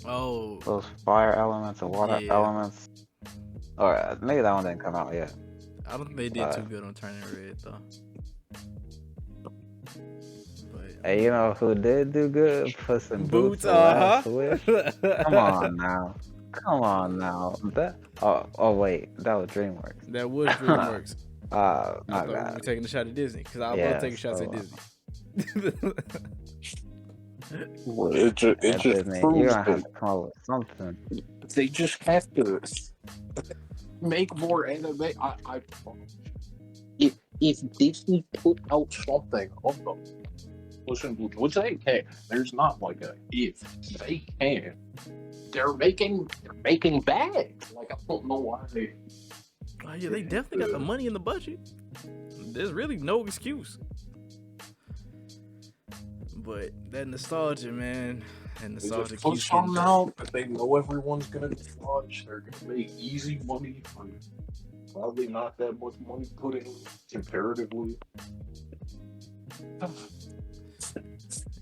those fire elements and water elements, or maybe that one didn't come out yet. I don't think they did too good on Turning Red though. But Hey, you know who did do good? Puss in Boots. The uh-huh. Last Wish. Come on now. That. Oh wait, that was DreamWorks. that was DreamWorks. My I thought we bad. were taking a shot at Disney because I Yeah, love taking shots at so, Disney. Well, it just Disney, proves you're gonna have that to come up with something. they just have to make more anime. I if Disney put out something on them, listen, which they can. There's not like a if they can. They're making bags. Like I don't know why they. Oh yeah, they definitely got the money in the budget. There's really no excuse. But that nostalgia, man, and They nostalgia just put keeps something getting out that they know everyone's gonna watch. They're gonna make easy money for probably not that much money put in comparatively.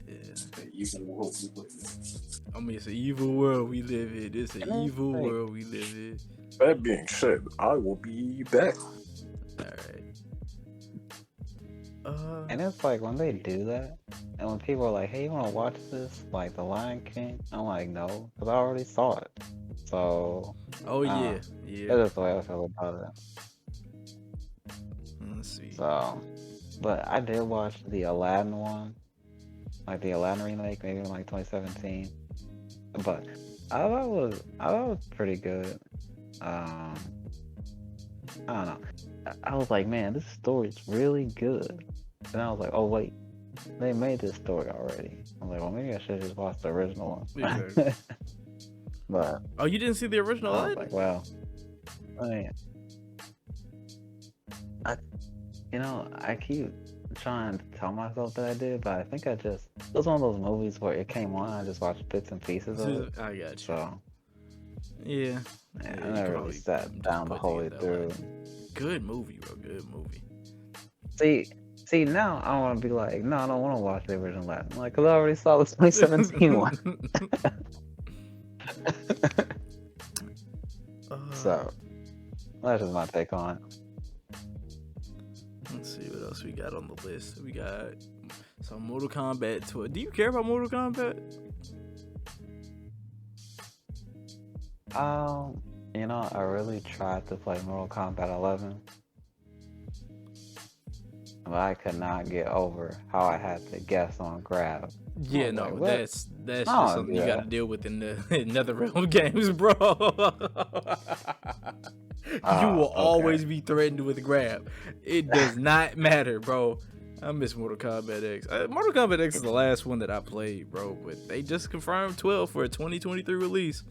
It's the evil world we live in. I mean, it's an evil world we live in. It's an evil Hey. world we live in. That being said, I will be back. Alright. And it's like when they do that, and when people are like, "Hey, you want to watch this?" Like The Lion King, I'm like, "No," because I already saw it. So Oh yeah, that's yeah. just the way I feel about it. Let's see. So, but I did watch the Aladdin one, like the Aladdin remake, maybe in like 2017. But I thought it was pretty good. I don't know. I was like, man, this story's really good. And I was like, oh wait, they made this story already. I'm like, well, maybe I should just watch the original one. Exactly. But Oh, you didn't see the original I was Aladdin? like, well, I mean, I keep trying to tell myself that I did, but I think it was one of those movies where it came on, I just watched bits and pieces of it. I got you. So Yeah. I you never really probably sat just down the put whole way together through. Aladdin. Good movie, bro. Good movie. See, now I want to be like, no, I don't want to watch the original Latin, like, because I already saw the 2017 one. So that's just my take on it. Let's see what else we got on the list. We got some Mortal Kombat 12. Do you care about Mortal Kombat? I really tried to play Mortal Kombat 11, but I could not get over how I had to guess on grab. Yeah, Oh, no, like, what? that's Oh, just something you yeah. got to deal with in the NetherRealm games, bro. You will always be threatened with grab. It does not matter, bro. I miss Mortal Kombat X. Mortal Kombat X is the last one that I played, bro. But they just confirmed 12 for a 2023 release.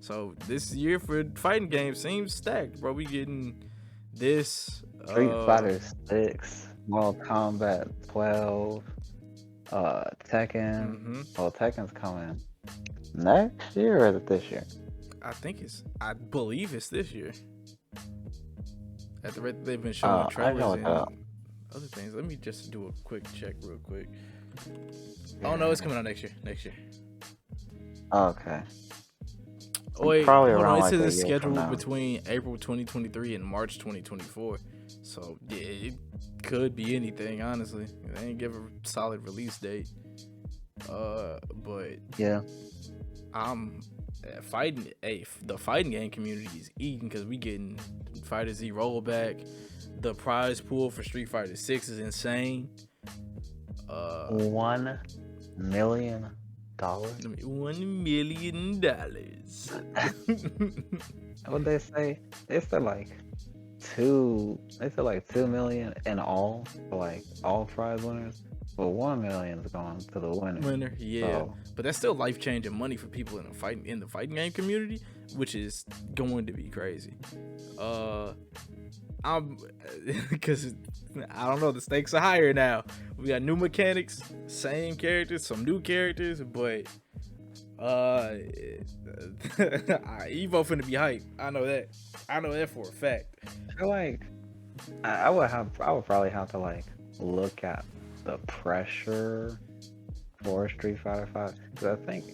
So this year for fighting games seems stacked, bro. We getting this Street Fighter 6, Mortal Kombat 12. Tekken. Mm-hmm. Well, Tekken's coming next year or is it this year? I believe it's this year. At the rate that they've been showing I gotta trailers look and it up. other things. Let me just do a quick check real quick. Oh no, it's coming out next year. Next year. Okay. Oh, wait, Probably hold around on. It like says a it's year from scheduled now. between April 2023 and March 2024. So yeah, it could be anything. Honestly, they ain't give a solid release date. But Yeah. I'm fighting. The fighting game community is eating because we getting Fighter Z rollback. The prize pool for Street Fighter 6 is insane. $1 million. $1 million. What they say? They said like two. They said like 2 million in all for like all prize winners. But 1 million is going to the winner. Yeah, So, but that's still life changing money for people in the fighting game community, which is going to be crazy. I'm because I don't know, the stakes are higher now. We got new mechanics, same characters, some new characters, but Evo finna be hype. I know that for a fact. I feel like I would probably have to like look at the pressure for Street Fighter 5 because I think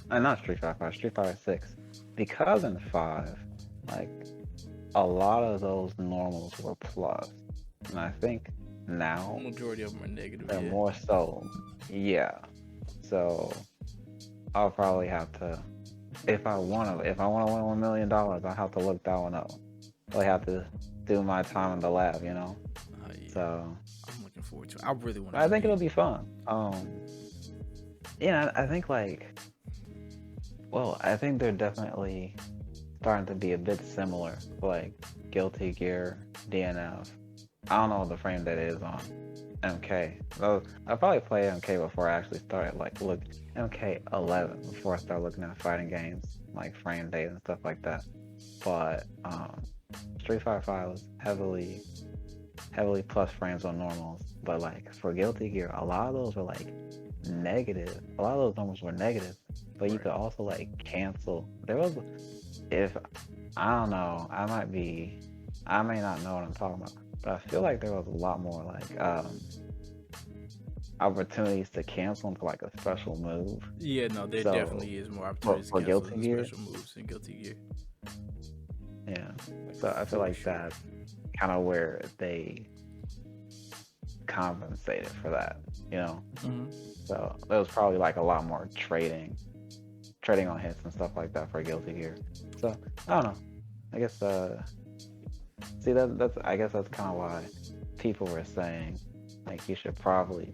not Street Fighter 5, Street Fighter 6, because in 5 like a lot of those normals were plus, and I think now The majority of them are negative. they're Yeah. more so, yeah. So I'll probably have to, if I want to win $1 million, I'll have to look that one up. I'll have to do my time in the lab, you know. Yeah. So I'm looking forward to it. I really want to. I think it'll be fun. Yeah, I think I think they're definitely starting to be a bit similar, like Guilty Gear, DNF. I don't know what the frame that is on MK. Though I probably played MK before I actually started look MK 11 before I started looking at fighting games like frame data and stuff like that. But Street Fighter 5 was heavily plus frames on normals, but like for Guilty Gear, a lot of those were like negative. A lot of those numbers were negative, but you could also like cancel. I don't know, I may not know what I'm talking about, but I feel like there was a lot more like opportunities to cancel into like a special move. Yeah, no, there definitely is more opportunities for to cancel Guilty Gear? special moves in Guilty Gear. Yeah, so I feel like that's kind of where they compensated for that, you know. Mm-hmm. So there was probably like a lot more trading on hits and stuff like that for Guilty Gear. So I don't know. I guess I guess that's kind of why people were saying like you should probably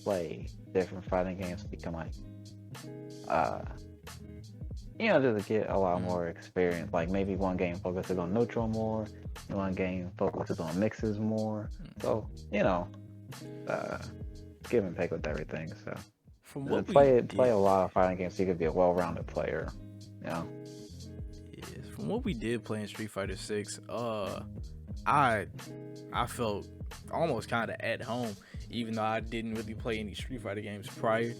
play different fighting games to become like just to get a lot more experience. Like maybe one game focuses on neutral more, one game focuses on mixes more. So give and take with everything. So play a lot of fighting games so you could be a well-rounded player. Yeah. Yes, from what we did play in Street Fighter 6, I felt almost kind of at home, even though I didn't really play any Street Fighter games prior.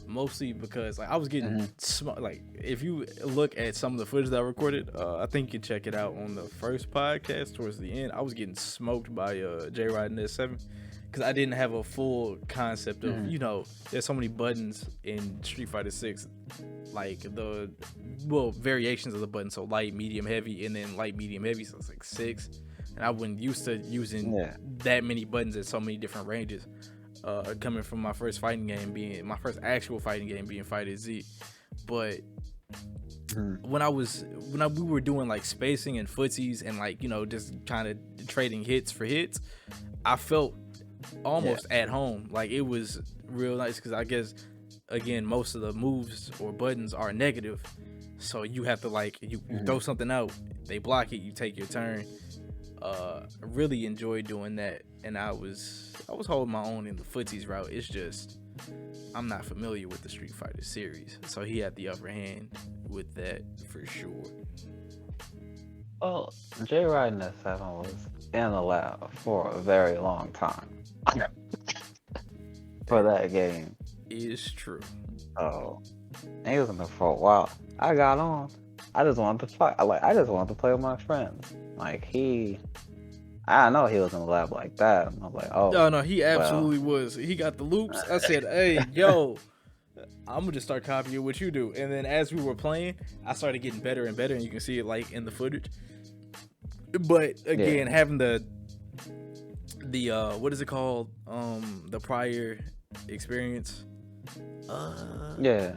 Mostly because like I was getting like if you look at some of the footage that I recorded, I think you can check it out on the first podcast towards the end. I was getting smoked by J-Rod and S7 because I didn't have a full concept of there's so many buttons in Street Fighter 6, like variations of the buttons, so light, medium, heavy, and then light, medium, heavy, so it's like 6, and I wasn't used to using that many buttons at so many different ranges. Coming from my first actual fighting game being Fighter Z, but when we were doing like spacing and footsies and like just kind of trading hits for hits, I felt almost at home. Like it was real nice because I guess again most of the moves or buttons are negative, so you have to like you throw something out, they block it, you take your turn. Really enjoyed doing that, and I was holding my own in the footsies route. It's just I'm not familiar with the Street Fighter series, so he had the upper hand with that for sure. Well, J-Rod and S7 was in the lab for a very long time. for that game. Is true. Oh, and he was in there for a while. I got on. I just wanted to play. I just wanted to play with my friends. Like I know he was in the lab like that. And I was like, oh. No, he absolutely was. He got the loops. I said, hey, yo, I'm gonna just start copying what you do. And then as we were playing, I started getting better and better, and you can see it like in the footage. But again, having the what is it called? The prior experience. Yeah.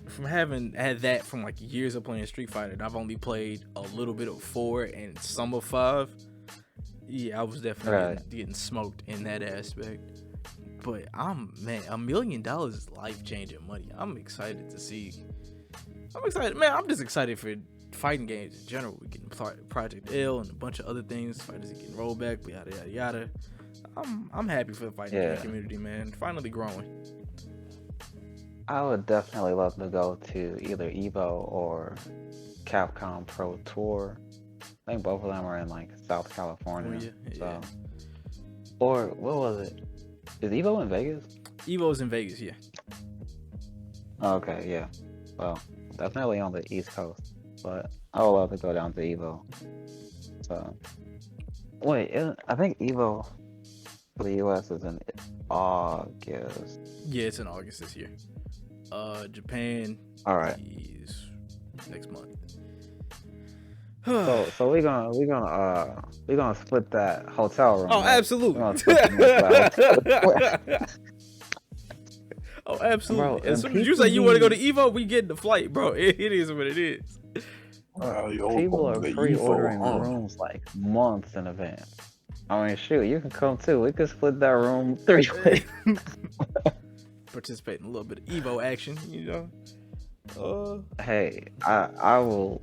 From having had that from like years of playing Street Fighter, and I've only played a little bit of 4 and some of 5. Yeah, I was definitely getting smoked in that aspect. But $1 million is life-changing money. I'm excited to see. I'm excited, man. I'm just excited for fighting games in general. We're getting Project L and a bunch of other things. Fighters are getting rolled back, yada yada yada. I'm happy for the fighting game community, man. Finally growing. I would definitely love to go to either Evo or Capcom Pro Tour. I think both of them are in like South California. So, or what was it? Is Evo in Vegas? Evo's in Vegas, yeah. Okay, yeah. Well, definitely on the East Coast, but I would love to go down to Evo. So, wait, I think Evo for the US is in August. Yeah, it's in August this year. Japan. All right. Is next month. So we're gonna split that hotel room. Oh, right? absolutely. Oh, absolutely. Bro, as soon as you say you want to go to Evo, we get the flight, bro. It is what it is. People are pre-ordering rooms like months in advance. I mean, shoot, you can come too. We could split that room 3 ways. Participate in a little bit of Evo action, you know. Hey, I will.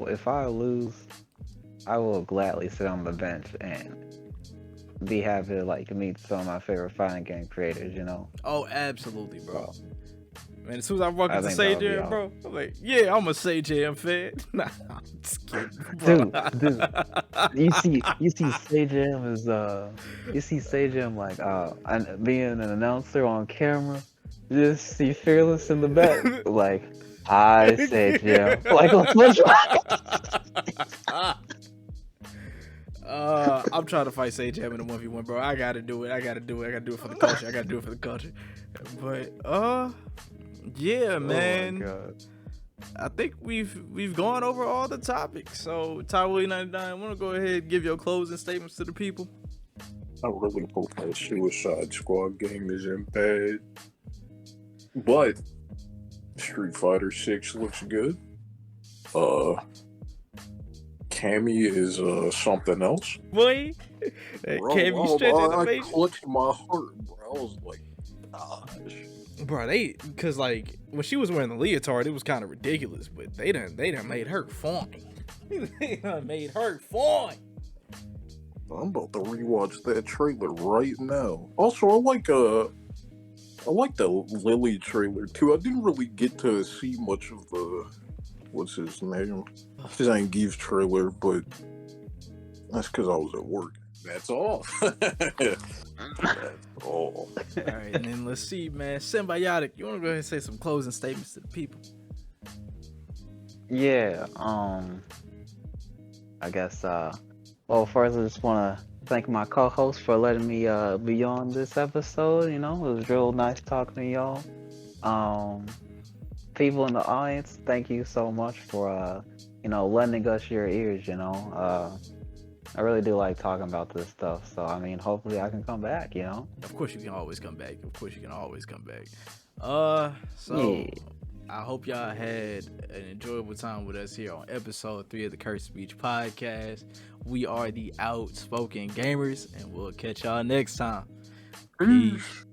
If I lose, I will gladly sit on the bench and be happy to like meet some of my favorite fighting game creators. You know. Oh, absolutely, bro. Man, as soon as I walk into Sage Jam, bro, I'm like, yeah, I'm a Sage Jam fan. Nah, I'm just kidding, bro. Dude, you see Sage Jam is Sage Jam like and being an announcer on camera. Just see Fearless in the back, like, hi, Sage Jam. Like, I'm trying to fight Sage Jam in a 1v1, bro. I gotta do it. I gotta do it for the culture. But yeah, man. Oh my God. I think we've gone over all the topics. So Ty Willie 99, I want to go ahead and give your closing statements to the people. I really hope that Suicide Squad game isn't bad. But Street Fighter 6 looks good. Cammy is something else. Boy, Cammy stretch animation. I clutched my heart, bro. I was like, gosh. Bro, because like when she was wearing the leotard, it was kind of ridiculous, but they done made her fine. They done made her fine. I'm about to rewatch that trailer right now. Also, I like the Lily trailer too. I didn't really get to see much of the what's his name, Zangief's trailer, but that's because I was at work. That's all. That's all. All right, and then let's see, man. Symbiotic, you want to go ahead and say some closing statements to the people? Yeah. I guess. Well, first I just want to thank my co-host for letting me be on this episode. You know, it was real nice talking to y'all. People in the audience, thank you so much for lending us your ears. You know, I really do like talking about this stuff. So I mean, hopefully I can come back. You know. Of course you can always come back. So yeah. I hope y'all had an enjoyable time with us here on episode 3 of the Curse Speech Podcast. We are the Outspoken Gamers, and we'll catch y'all next time. Peace.